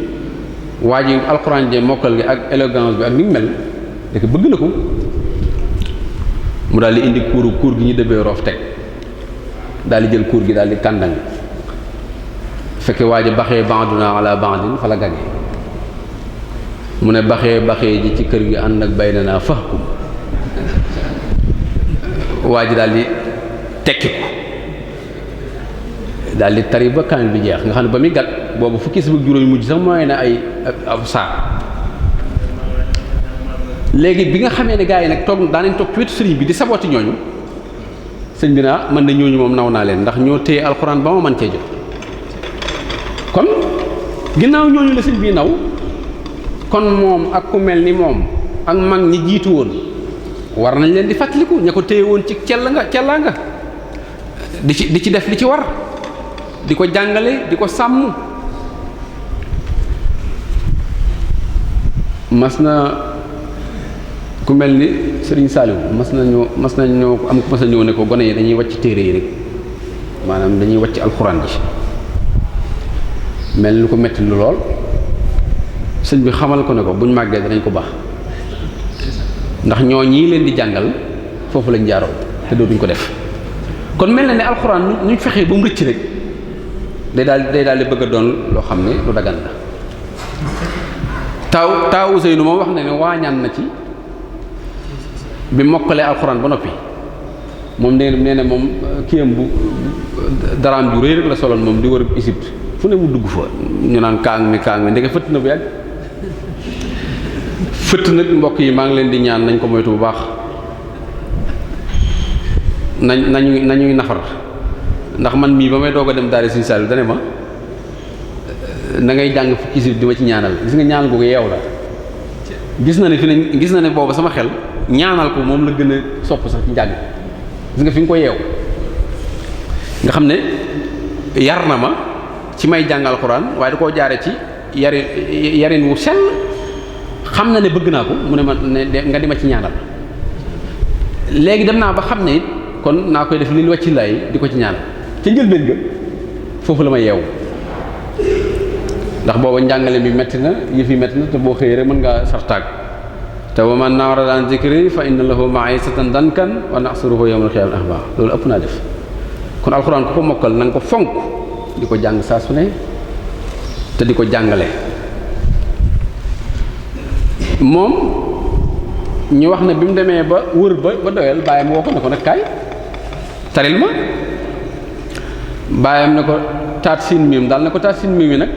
waa ji alxuraan je mokkal gi ak élégance bi ak ni mu mel ndekk bëgg na ko mu daal di indi kuur gi ñu dëbbee roof teg daal di jël kuur gi daal di kàndang fekke waa ji baxee banduna ala bandin fa la gagee mu ne baxee ji ci kër gi ànd ak bay na naa fahkum waa ji daal di tekki ko daal di tari ba kaamil bi jeex nga xam ne ba muy gàtt boobu fukki si bëgg juróomi mujj sax mooy ne ay ab saar léegi bi nga xamee ne gaa yi nag toog daanañ toog ci wetu sëriñ bi di sabooti ñooñu sëñ bi naa man de ñooñu moom naw naa leen ndax ñoo téye alxuraan ba ma mën cee jot kon ginnaaw ñooñu la sëñ bii naw kon moom ak ku mel ni moom ak mag ñi jiitu woon war nañ leen di fàttaliku ña ko téye woon ci cellaa nga di ci def li ci war di ko jàngale di ko sàmm. mas na ku mel ni Serigne Saliou mas nañoo am ku mas a ñëw ne ko gone yi dañuy wàcc téere yi rek maanaam dañuy wàcc alxuraan ji mel ni lu ko metti lu lool sëñ bi xamal ko ne ko buñ màggee danañ ko baax ndax ñoo ñii leen di jàngal foofu lañ jaaroon te dootuñ ko def kon mel na ne alxuraan ñu fexee ba mu rëcc rek day daal di bëgg a doon loo xam ne lu dagan la taaw Ousseynou moom wax na ne waañaan na ci bi mokkalee alxuraan ba noppi moom nee na moom kiyam bu daraam ju réy rek la soloon moom di wër Égypte fu ne mu dugg fa ñu naan kaang mi ndeke fëtt na bu yàgg fëtt nag mbokk yi maa ngi leen di ñaan nañ ko moytu bu baax nañuy nafar ndax man mii ba may doog a dem daal Sëriñ Saliou dane ma na ngay jàng fukki si di ma ci ñaanal gis nga ñaan googu yeew la gis na ne booba sama xel ñaanal ko moom la gën a sopp sax ci njàng gis nga fi nga ko yeew nga xam ne yar na ma ci may jàngal Alxuraan waaye da koo jaare ci yarin wu sell xam na ne bëgg naa ko mu ne ma ne nga di ma ci ñaanal léegi dem naa ba xam ne it kon naa koy def li wàcci lay di ko ci ñaanal ca njëlbéen ga foofu la ma yeewu ndax booba njàngale mi metti na yëf yi metti na te boo xëyee rek mën ngaa sartaag te wa man a'rada an zikri fa inna lahu ma'isatan dankan wa nahsuruhu yawmal qiyamati a'ma loolu ëpp naa def kon alxuraan ku ko mokkal na nga ko fonk di ko jàng saa su ne te di ko jàngale moom ñu wax ne bi mu demee ba wër ba doyal baayam woo ko ne ko nag kaay taril ma baayam ne ko taat siin miim daal ne ko taat siin miim yi nag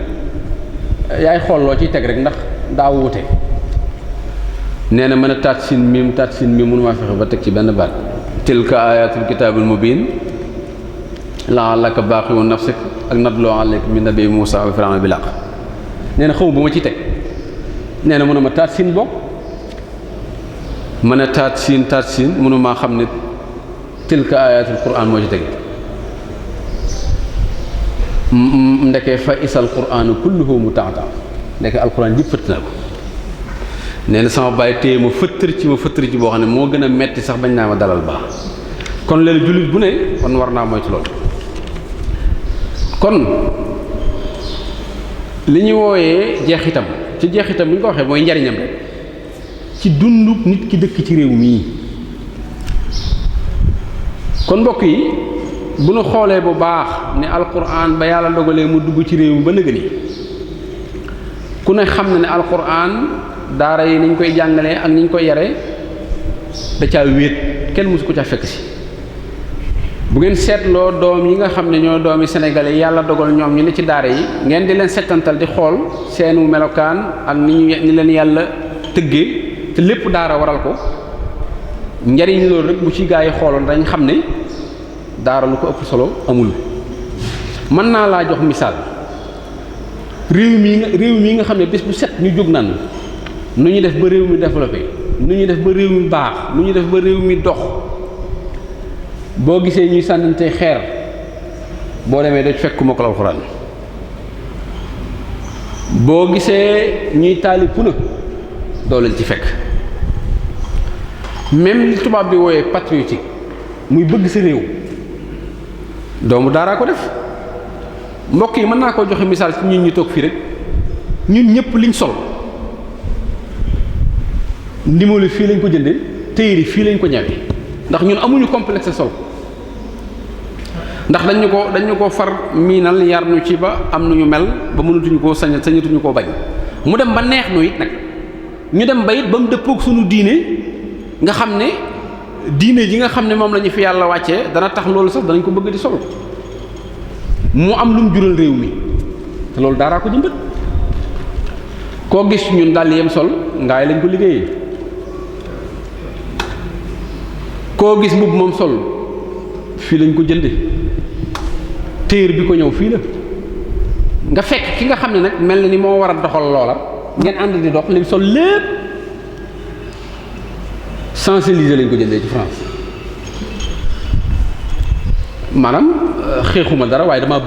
yaay xool loo ciy teg rek ndax daa wuute nee na mën a taat siin miim mënumaa fexe ba teg ci benn baat tilka ayatul kitaabil mubiin la'allaka baaxi'un nafsak ak natlu alayka min nabi Muusaa wa Firawna bil haqq nee na xaw bu ma ciy teg nee na mënuma taat siin bokk mën a taat siin mënumaa xam ne tilka ayatul quraan moo ci teg ndeke fa isal qur'anu kulluhu muta'ta ndeke alquran yëpp fëtt na ko nee na sama bàyyi téye ma fëttër ci boo xam ne moo gën a metti sax bañ naa ma dalal baax kon léegi jullit bu ne kon war naa moytu loolu kon li ñu wooyee jeexitam ci jeexitam bu ñu ko waxee mooy njariñam rek ci dundu nit ki dëkk ci réew mii kon mbokk yi bu nu xoolee bu baax ne alquran ba yàlla dogalee mu dugg ci réew mi ba nëgë ni ku ne xam na ne alquran daara yi niñ koy jàngalee ak niñ koy yare da caa wéet kenn mësu ko ca fekk si bu ngeen seetloo doom yi nga xam ne ñoo doomi sénégalais yàlla dogal ñoom ñu ne ci daara yi ngeen di leen settantal di xool seenu melokaan ak ni leen yàlla tëggee te lépp daara waral ko njariñ loolu rek bu ci gaa yi xooloon dañ xam ne daara lu ko ëpp solo amul mën naa laa jox misaal réew mi nga xam ne bés bu set ñu jóg naan nu ñu def ba réew mi développé nu ñu def ba réew mi baax nu ñu def ba réew mi dox boo gisee ñuy sànnante xeer boo demee daj fekk mokkal alxuraan boo gisee ñuy taali puna doo leen ci fekk même li tubaab bi wooyee patriotique muy bëgg sa réew doomu daaraa ko def mbokk yi mën naa koo joxe misaal ci ñun ñu toog fii rek ñun ñëpp liñ sol ndimali fii lañ ko jënde téyri fii lañ ko ñawee ndax ñun amuñu complexe sol ndax dañu ko far miinal yar ñu ci ba am nañu mel ba mënatuñu koo sañatuñu koo bañ mu dem ba neex nu it nag ñu dem ba it ba mu dëppook suñu diine nga xam ne diine ji nga xam ne moom la ñu fi yàlla wàccee dana tax loolu sax danañ ko bëgg di sol mu am lu mu jural réew mi te loolu daaraa ko jëmbat koo gis ñun dàll yem sol ngaay lañ ko liggéeyee koo gis mbubb moom sol fii lañ ko jënde téer bi ko ñëw fii la nga fekk ki nga xam ne nag mel na ni moo war a doxal loola ngeen ànd di dox lim sol lépp Champs-Élysées lañ ko jëndee ci France maanaam xeexuma dara waaye damaa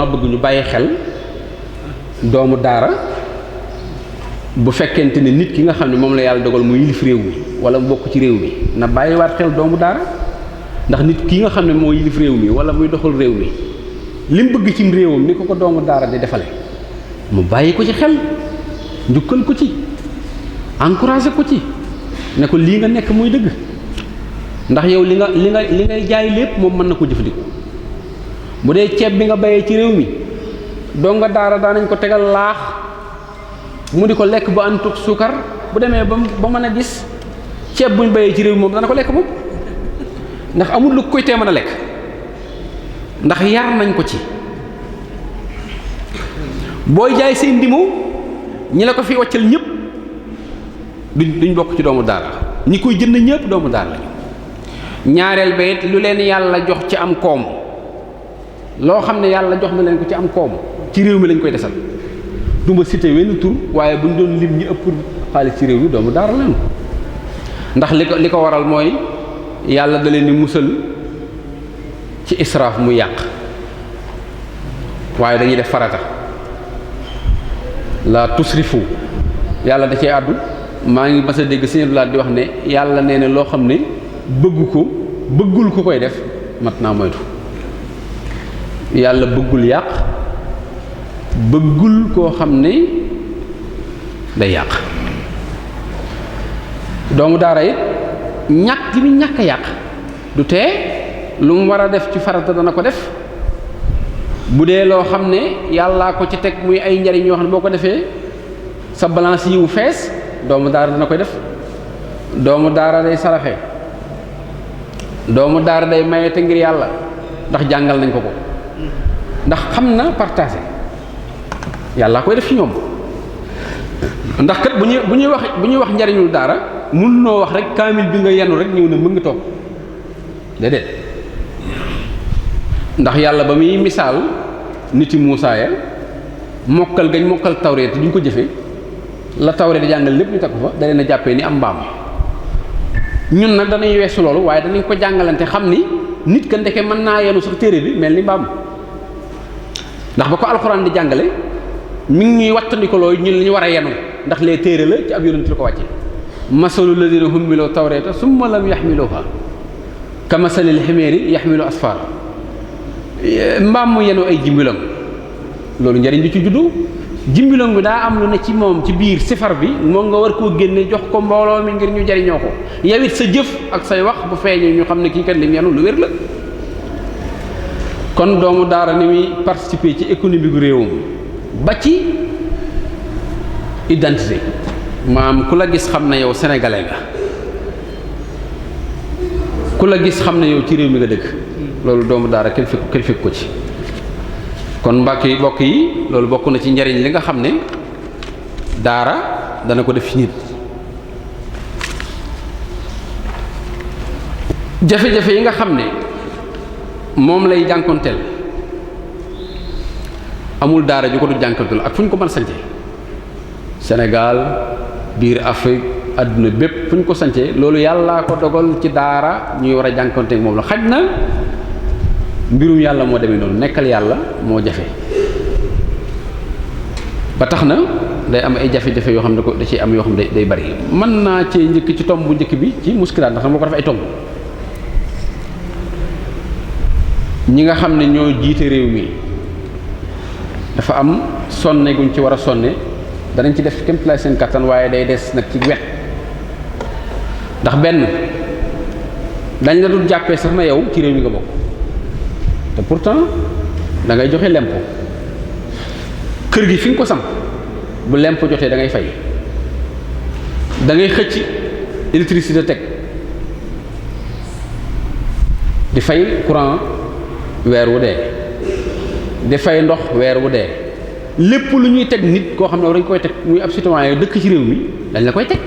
bëgg ñu bàyyi xel doomu daara bu fekkente ne nit ki nga xam ne moom la yàlla dogal mu yilif réew mi wala mu bokk ci réew mi na bàyyiwaat xel doomu daara ndax nit ki nga xam ne moo yilif réew mi wala muy doxal réew mi li mu bëgg ci réewam ni ko doomu daara di defale mu bàyyi ko ci xel njukkal ko ci encouragé ko ci ne ko lii nga nekk muy dëgg ndax yow li ngay jaay lépp moom mën na ko jëfandikoo bu dee ceeb bi nga bayee ci réew mi donga daara daanañ ko tegal laax mu di ko lekk ba ànd ak suukar bu demee ba mën a gis ceeb buñ bayee ci réew mi moom dana ko lekk moom ndax amul lu koy tee mën a lekk ndax yar nañ ko ci booy jaay seen ndimu ñi la ko fi wàccal ñëpp duñ bokk ci doomu daara ñi koy jënd ñëpp doomu daara lañu ñaareel ba it lu leen yàlla jox ci am koom loo xam ne yàlla jox na leen ko ci am koom ci réew mi lañ koy desal du ma cité wenn tur waaye buñ doon lim ñi ëpp xaalis ci réew mi doomu daara lañu ndax li ko waral mooy yàlla da leen di musal ci israaf mu yàq waaye dañuy def farata la tusrifu yàlla da cee àddu maa ngi mas a dégg Sëñ Abdou Lahad di wax ne yàlla nee na loo xam ne bëggul ku koy def mat naa moytu yàlla bëggul yàq bëggul koo xam ne day yàq doomu daara it ñàkk gi mu ñàkk a yàq du tee lu mu war a def ci farata dana ko def bu dee loo xam ne yàllaa ko ci teg muy ay njariñ yoo xam ne boo ko defee sa balance yi wu fees doomu daara dana koy def doomu daara day saraxe doomu daara day maye te ngir yàlla ndax jàngal nañ ko ndax xam na partagé yàllaa koy def ci ñoom ndax kat bu ñuy wax njariñul daara mun noo wax rek kaamil bi nga yenu rek ñëw na mën nga toog déedéet ndax yàlla ba muy misaal niti Muusaa ya mokkal gañ mokkal tawreet duñ ko jëfee la tawreet di jàngal lépp ñu teg ko fa da leen a jàppee ni am mbaam ñun nag danañ weesu loolu waaye danañ ko jàngalante xam ni nit ka ndeke mën naa yenu sax téere bi mel ni mbaam ndax ba ko alxuraan di jàngale mi ngi ñuy wattandi ko looyu ñun li ñu war a yenu ndax lee téere la ci ab yonent la ko wàcce masalu ladina hummilu tawreeta summa lam yaxmiluha ka masalil ximeeri yaxmilu asfara mbaam mu yenu ay jimbilam loolu njariñ bi ci juddu jimbilam bi daa am lu ne ci moom ci biir sifar bi moom nga war koo génne jox ko mbooloo mi ngir ñu jariñoo ko yow it sa jëf ak say wax bu feeñee ñu xam ne kii kat lim yenu lu wér la kon doomu daara ni muy participer ci économie gu réewam ba ci identité maam ku la gis xam ne yow sénégalais nga ku la gis xam ne yow ci réew mi nga dëkk loolu doomu daara kenn fekk ko ci kon mbokk yi loolu bokk na ci njariñ li nga xam ne daara dana ko def ci nit jafe-jafe yi nga xam ne moom lay jànkonteel amul daara ju ko du jànkonteel ak fu ñu ko mën sance Sénégal biir Afrique àdduna bépp fu ñu ko sance loolu yàllaa ko dogal ci daara ñuy war a jànkonteek moom la xaj na mbirum yàlla moo demee noonu nekkal yàlla moo jafe ba tax na day am ay jafe-jafe yoo xam ne da ciy am yoo xam ne day bari mën naa cee njëkk ci tomb bu njëkk bi ci muskilaat ndax moo ko def ay tomb ñi nga xam ne ñoo jiite réew mi dafa am sonne guñ ci war a sonne danañ ci def kéem tolluwaay seen kattan waaye day des nag ci wet ndax benn dañ la dul jàppee sax na yow ci réew mi nga bokk te pourtant da ngay joxe lempo kër gi fi nga ko samp bu lempo jotee da ngay fay da ngay xëcc électricité teg di fay courant weer wu dee di fay ndox weer wu dee lépp lu ñuy teg nit koo xam ne dañ koy teg muy ab citoyen dëkk ci réew mi dañ la koy teg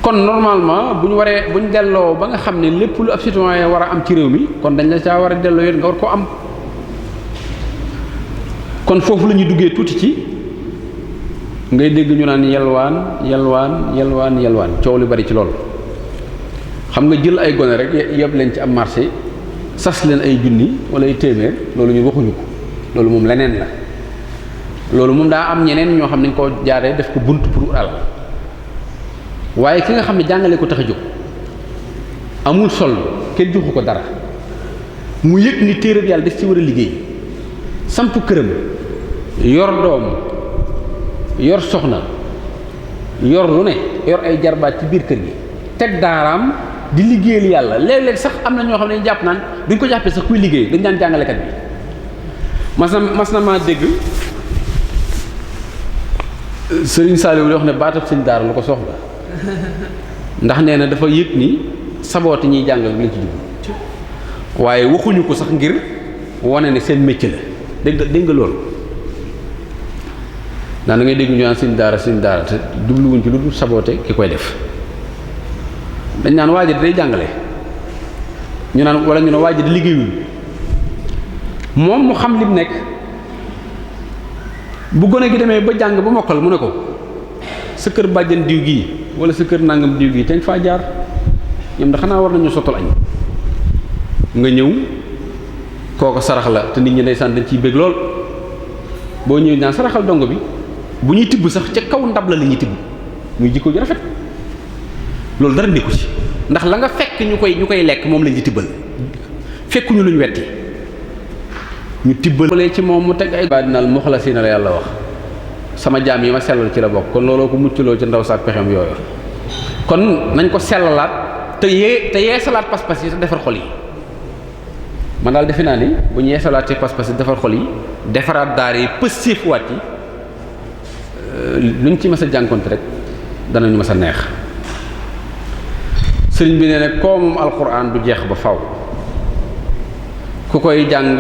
kon normalement bu ñu delloo ba nga xam ne lépp lu ab citoyen war a am ci réew mi kon dañ la caa war a delloo yoon nga war koo am kon foofu la ñuy duggee tuuti ci ngay dégg ñu naan yalwaan coow li bari ci lool. xam nga jël ay gone rek yëpp leen ci am marché sas leen ay junni wala ay téeméer loolu ñu waxuñu ko loolu moom leneen la loolu moom daa am ñeneen ñoo xam ne dañ koo jaaree def ko bunt pour alal waaye ki nga xam ne jàngale ko tax a jóg amul sol kenn joxu ko dara mu yëg ni téereb yàlla daf ci war a liggéey samp këram yor doom yor soxna yor lu ne yor ay jarbaat ci biir kër gi teg daaraam di liggéeyal yàlla léeg-léeg sax am na ñoo xam ne ñu jàpp naan duñ ko jàppee sax kuy liggéey dañ daan jàngalekat bi mas na maa dégg Sëriñ Saliou di wax ne baatab sëñ daara lu ko soxla ndax nee na dafa yëg ni sabooti ñuy jàngal lañ ci jublu waaye waxuñu ko sax ngir wane ne seen métier la dégg nga loolu ndax da ngay dégg ñu naan sëñ daara te jubluwuñ ci lu dul saboote ki koy def dañ naan waa ji day jàngale ñu naan wala ñu ne waa ji di liggéeyul moom mu xam lim nekk bu gone gi demee ba jàng ba mokkal mu ne ko sa kër bàjjan diw gii wala sa kër nangam diw gii te faa jaar ñoom da xanaa war nañu sottal añ nga ñëw kooko sarax la te nit ñi ndeysaan dañ ciy bëgg lool boo ñëwee naan saraxal dongo bi bu ñuy tibb sax ca kaw ndab la ñuy tibb muy jikko ju rafet loolu dara nekku ci ndax la nga fekk ñu koy lekk moom lañ ci tibbal fekkuñu luñ wetti ñu tibbal ci moom mu teg ay badinal muxlasina la yàlla wax sama jaam yi ma sellal ci la bokk kon looloo ko muccloo ci ndaw saak pexem yooyu kon nañ ko sellalaat te yeesalaat pas-pas yi te defar xol yi man daal defe naa ni bu ñu yeesalaatee pas-pas yi defar xol yi defaraat daar yi pëstéef waat yi luñ ci mës a jànkonte rek danañu mës a neex sëriñ bi nee ne koo moom alxuraan du jeex ba faw ku koy jàng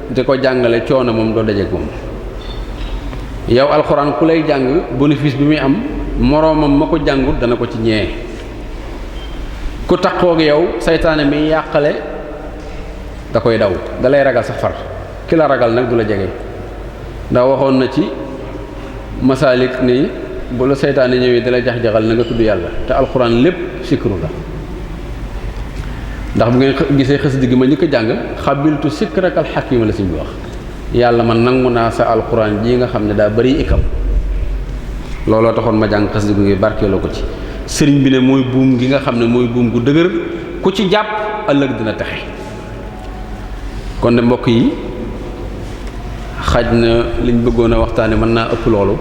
di ko jàngale coono moom doo dajeek moom yow alxuraan ku lay jàng bénéfice bi muy am moroomam ma ko jàngut dana ko ci ñee ku takkook yow saytaane mi yàqale da koy daw da lay ragal sax far ki la ragal nag du la jege ndax waxoon na ci masaalik ni bu la saytaane ñëwee da lay jax-jaxal na nga tudd yàlla te alxuraan lépp sikru la ndax bu ngeen gisee xasida gi ma njëkk a jàng xabiltu sikrakal xakima la suñ bi wax yàlla man nangu naa sa alxuraan ji nga xam ne daa bari ikam looloo taxoon ma jàng xasida gi ngir barkeeloo ko ci sëriñ bi ne mooy buum gi nga xam ne mooy buum gu dëgër ku ci jàpp ëllëg dina texe kon de mbokk yi xaj na liñ bëggoon a waxtaane mën naa ëpp loolu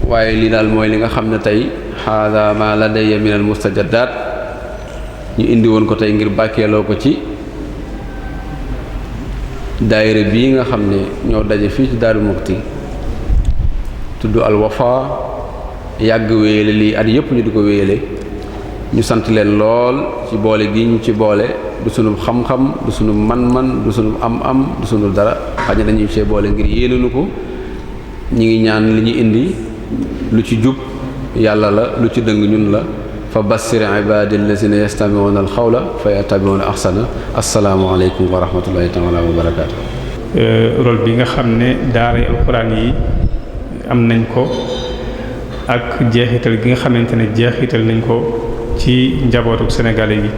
waaye lii daal mooy li nga xam ne tey hada ma ladayya min al mustajaddat ñu indi woon ko tey ngir bàkkeeloo ko ci daayira bii nga xam ne ñoo daje fii ci Daaru Muxti tudd Al Wafa yàgg wéyale lii at yëpp ñu di ko wéyale ñu sant leen lool ci boole gi ñu ci boole du sunu xam-xam du sunu man-man du sunu am-am du sunu dara xaj na dañuy see boole ngir yéenanu ko ñi ngi ñaan li ñu indi lu ci jub yàlla la lu ci dëng ñun la fa bassir ibadi allazina yastami'una alxawla fa yattabi'una ahsana assalaamu aleykum wa rahmatullahi taala wa barakaatu rôle bi nga xam ne daara alxuraan yi am nañ ko ak jeexital gi nga xamante ne jeexital nañ ko ci njabootu sénégalais yi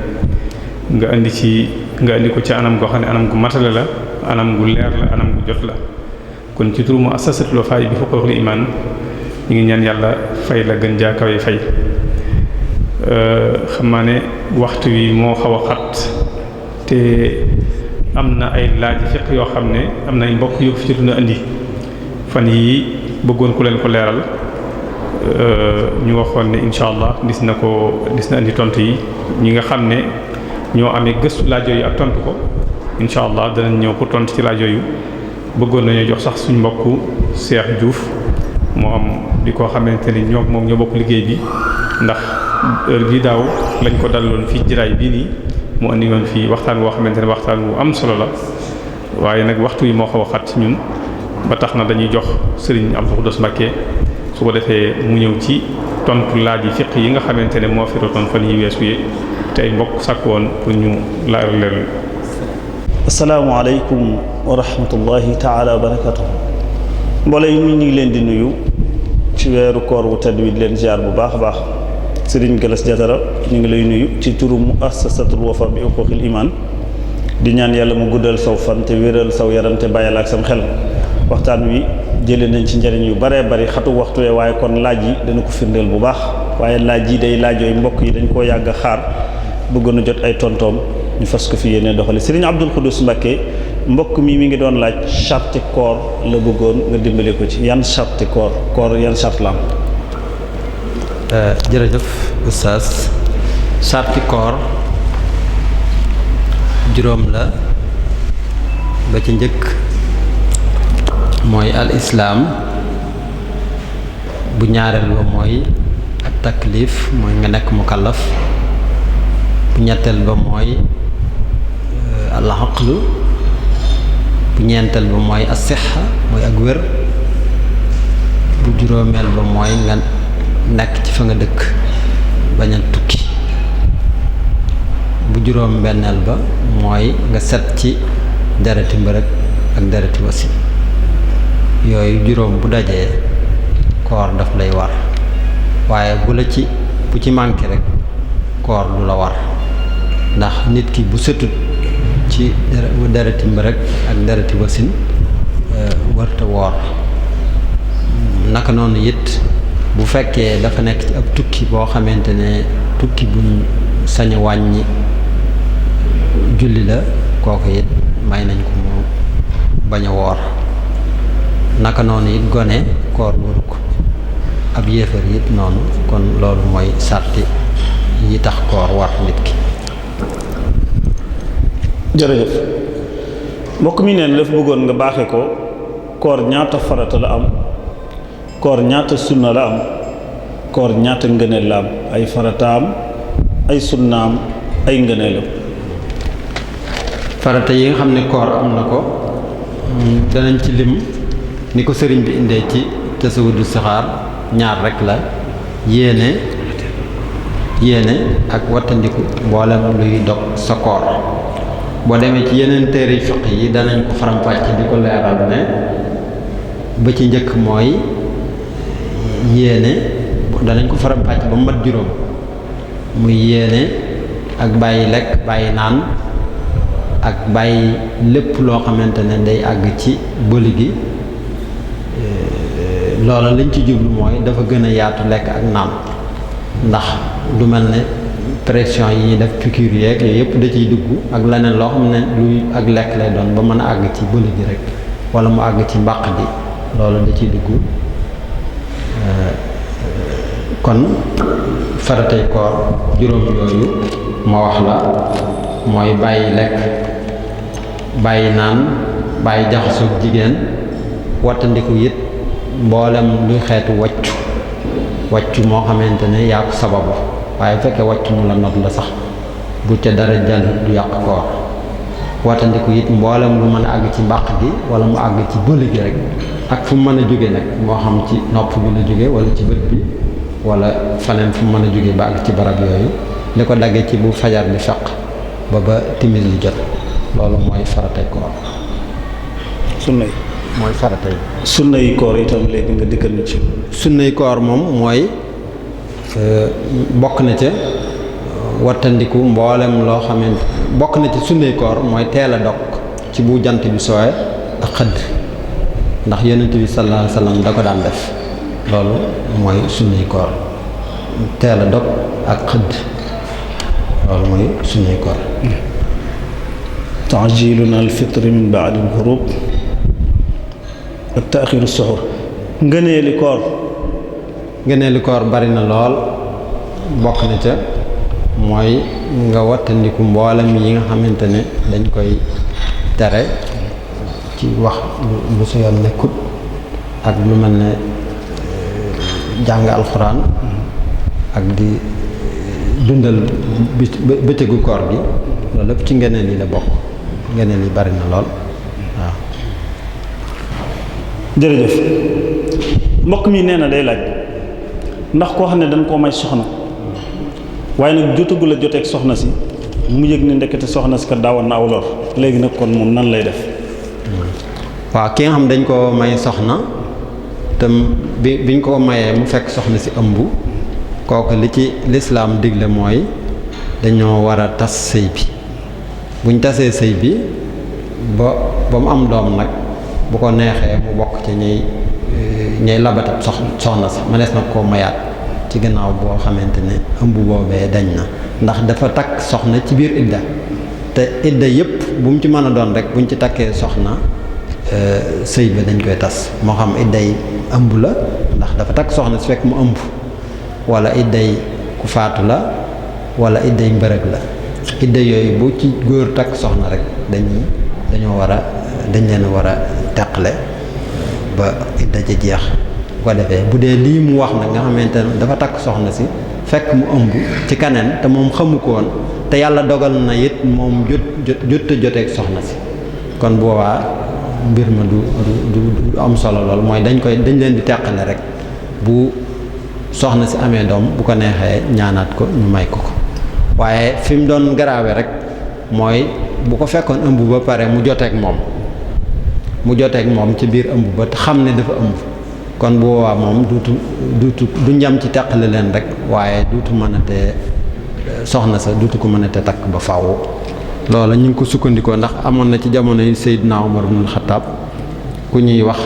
nga indi ko ci anam goo xam ne anam gu matale la anam gu leer la anam gu jot la kon ci turu muassasatul Wafa bi huquqil iman ñu ngi ñaan yàlla fay la gën jaa kawe fay xam naa ne waxtu wi moo xaw a xat te am na ay laaj fiq yoo xam ne am na ay mbokk yu fi jot na indi fan yi bëggoon ku leen ko leeral ñu waxoon ne incha allah dis na indi tontu yi ñi nga xam ne ñoo amee gëstu laaj yooyu ak tontu ko incha allah danañ ñëw pour tontu ci laaj yooyu bëggoon nañoo jox sax suñ mbokku Cheikh Diouf moo am di ko xamante ni moom ñoo bokk liggéey bi ndax heure bii daaw lañ ko dalaloon fii jiraay bii nii mu andi woon fii waxtaan woo xamante ne waxtaan wu am solo la waaye nag waxtu yi moo xaw a xat ci ñun ba tax na dañuy jox Serigne Abdou Khoudoss Mbacké su ko defee mu ñëw ci tontu laaj yi fiq yi nga xamante ne moo fi rotoon fan yi weesu yi te ay mbokk sàkk woon pour ñu leeral asalaamaaleykum wa rahmatullahi taala wa barakatuh. mbooloo yi ñu ngi leen di nuyu ci weeru koor wu tedd wi di leen ziar bu baax a baax. Serigne Gallas Diatara ñu ngi lay nuyu ci turu muassasatul Wafa bi uquqil iman di ñaan yàlla mu guddal saw fan te wéral saw yaram te bàyyal ak sam xel. waxtaan wi jëlee nañ ci njëriñ yu baree bari xatu waxtu wee waaye kon laaj yi dana ko firndeel bu baax waaye laaj yi day laaj yooyu mbokk yi dañ koo yàgg a xaar bëggoon a jot ay tontoom ñu fas ko fi yéene doxale Serigne Abdul Xuddus Mbakke mbokk mi ngi doon laaj charte koor la bëggoon nga dimbale ko ci yan charte koor yan charte la am. jërëjëf oustaz charte koor juróom la ba ci njëkk mooy al islaam, bu ñaareel ba mooy at taklif mooy nga nekk mukallaf, bu ñetteel ba mooy al aqlu, bu ñeenteel ba mooy as sixa mooy ak wér, bu juróomeel ba mooy nga nekk ci fa nga dëkk bañ a tukki, bu juróom benneel ba mooy nga set ci dereti mbërëg ak dereti wasin. yooyu juróom bu dajee koor daf lay war, waaye bu ci manqué rek koor du la war, ndax nit ki bu setut ci dereti mbërëg ak dereti wasin warta woor. naka noonu it bu fekkee dafa nekk ci ab tukki boo xamante ne tukki buñ sañ a wàññi julli la, kooku it may nañ ko mu bañ a woor. naka noonu it gone koor waru ko, ab yéefar it noonu. kon loolu mooy sarti yi tax koor war nit ki. jërëjëf mbokk mi neen dafa bëggoon nga baaxe ko koor ñaata farata la am, koor ñaata sunna la am, koor ñaata ngëneel la am, ay farataam ay sunnaam ay ngëneelam. farata yi nga xam ne koor am na ko danañ ci lim ni ko sëriñ bi indee ci tasawudu sixaar, ñaar rek la: yéene ak wattandiku mboolem luy dog sa koor. boo demee ci yeneen téere fiq yi danañ ko faram-fàcce di ko leeral ne ba ci njëkk mooy yéene, danañ ko faram-fàcce ba mat juróom, muy yéene ak bàyyi lekk bàyyi naan ak bàyyi lépp loo xamante ne day àgg ci bëli gi. loola lañ ci jublu mooy dafa gën a yaatu lekk ak naan, ndax lu mel ne pression yi ñuy def piqûre yeeg yooyu yëpp da ciy dugg ak leneen loo xam ne luy ak lekk lay doon ba mën a àgg ci bëli gi rek wala mu àgg ci mbàq gi, loolu da ciy dugg. kon faratay koor juróom yooyu ma wax la mooy bàyyi lekk bàyyi naan bàyyi jaxasoog jigéen, wattandiku it mboolem luy xeetu wàccu moo xamante ne yaa ko sababu, waaye fekkee wàccu mu la not la sax bu ca dara jàll du yàq koor. wattandiku it mboolem lu mën a àgg ci mbàq gi wala mu àgg ci bëli gi rek ak fu mu mën a jóge nag, moo xam ci nopp bi la jóge wala ci bët bi wala faneen fu mu mën a jóge ba àgg ci barab yooyu, li ko daggee ci bu fajar di faq ba timis li jot. loolu mooy faratay koor. sunna yi mooy faratay sunna yi koor itam léegi nga dikkal ñu ci. sunna yi koor moom mooy bokk na ca wattandiku mboolem loo xamante bokk na ci sunna yi koor mooy teel a dog ci bu jant bi sooy ak xëdd, ndax yonent bi sallallahu alayhi wasallam da ko daan def. loolu mooy sunna yi koor, teel a dog ak xëdd, loolu mooy sunna yi koor. ta'jiluna al-fitr min ba'd al-ghurub ak ta'khir as-suhur. ngëneeli koor bari na lool, bokk na ca mooy nga wattandiku mboolem yi nga xamante ne dañ koy tere ci wax lu su yoon nekkut, ak lu mel ne jàng alxuraan ak di dundal bëccëgu koor gi. loolu lépp ci ngëneel yi la bokk. ngëneel yi bari na lool waaw. jërëjëf mbokk mi nee na day laaj ndax koo xam ne dañ koo may soxna waaye nag jotagul a joteeg soxna si mu yëg ne ndekete soxna si kat daawoon na aw lor léegi nag kon moom nan lay def. waaw ki nga xam dañ ko may soxna te biñ ko mayee mu fekk soxna si ëmb kooku li ci lislaam digle mooy dañoo war a tas sëy bi buñ tasee sëy bi ba mu am doom nag bu ko neexee mu bokk ci ñay labatab soxna si mënees na koo mayaat ci gannaaw boo xamante ne ëmb boobee dañ na ndax dafa takk soxna ci biir idda te idda yépp bu mu ci mën a doon rek buñ ci takkee soxna sëy bi dañ koy tas moo xam idday ëmb la ndax dafa takk soxna si fekk mu ëmb wala idday ku faatu la wala idday mbërëg la idda yooyu bu ci góor takk soxna rek dañ leen war a teqale ba idda ja jeex bu ko defee bu dee lii mu wax nag nga xamante ne dafa takk soxna si fekk mu ëmb ci kaneen te moom xamu ko woon te yàlla dogal na it moom joteeg soxna si kon boobaa mbir ma du am solo lool mooy dañ leen di teqale rek bu soxna si amee doom bu ko neexee ñaanaat ko ñu may ko waaye fi mu doon garaawe rek mooy bu ko fekkoon ëmb ba pare mu joteeg moom ci biir ëmb ba te xam ne dafa ëmb kon bu boobaa moom du njam ci teqale leen rek waaye duutu mën a te soxna sa duutu ko mën a te takk ba faaw. loola ñu ngi ko sukkandikoo ndax amoon na ci jamono yi Seydina Umar ibn al-Khattab ku ñuy wax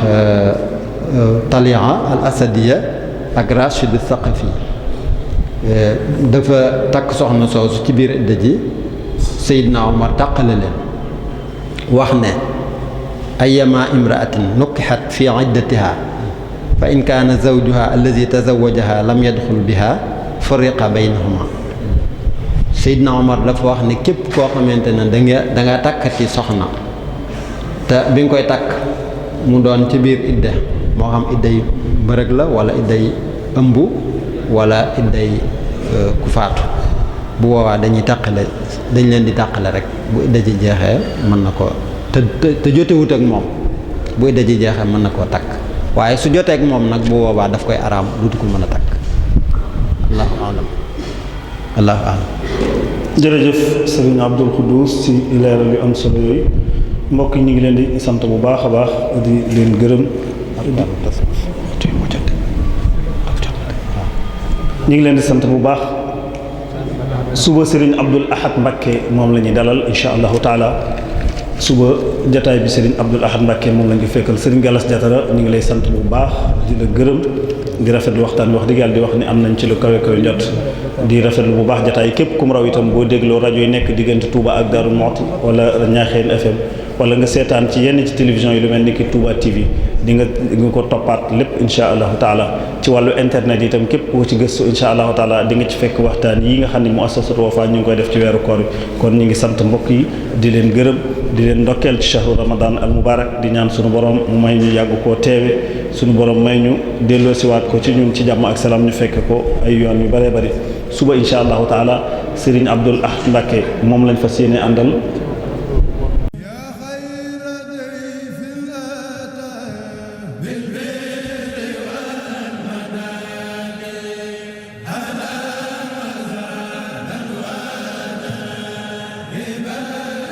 Taliha al Asadiya ak Rashid al-Thaqafi dafa takk soxna soosu ci biir idda ji Seydina Umar tàqale leen wax ne ayyama imra'atin nukihat fi iddatiha fa in kaana zawjuha allazi tazawwajaha lam yadxul biha furiqa baynahuma Seydina Omar dafa wax ne képp koo xamante ne da nga takkati soxna te bi nga koy takk mu doon ci biir idda moo xam idday mbërëg la wala idday ëmb wala idday ku faatu bu boobaa dañ leen di tàqale rek bu idda ji jeexee mën na ko te jotewut ak moom bu idda ji jeexee mën na koo takk waaye su jotee ak moom nag bu boobaa daf koy araam dutu ko mën a takk allahu alam jërëjëf sëriñ Abdul Xuddus ci leeral yu am solo yooyu mbokk yi ñu ngi leen di sant bu baax a baax di leen gërëm ñu ngi leen di sant bu baax suba sëriñ Abdul Ahad Mbakke moom la ñuy dalal insha allahu taala suba jataay bi sëriñ Abdul Ahad Mbakke moom la ñu fekkal sëriñ Galas Jatara ñu ngi lay sant bu baax di la gërëm di rafetlu waxtaan bi wax dëgg yàlla di wax ni am nañ ci lu kawe kawe njot di rafetlu bu baax jataay képp kum raw itam boo dégloo rajo yi nekk diggante Touba ak Darou Mouhty wala Ñaaxeen FM wala nga seetaan ci yenn ci télévision yi lu mel ni ki Touba TV di nga ko toppaat lépp insha allahu taala ci wàllu internet itam képp koo ci gëstu insha allahu taala di nga ci fekk waxtaan yi nga xam ne Muassasatu Wafa ñu ngi koy def ci weeru koor bi kon ñu ngi sant mbokk yi di leen gërëm di leen ndokkeel ci shahru ramadan al mubarak di ñaan suñu borom mu may ñu yàgg koo teewe suñu borom may ñu delloo siwaat ko ci ñun ci jàmm ak salaam ñu fekk ko ay yoon yu bëree bëri suba insha allahu taala Serigne Abdul Ahad Mbacké moom lañ fas yéene àndal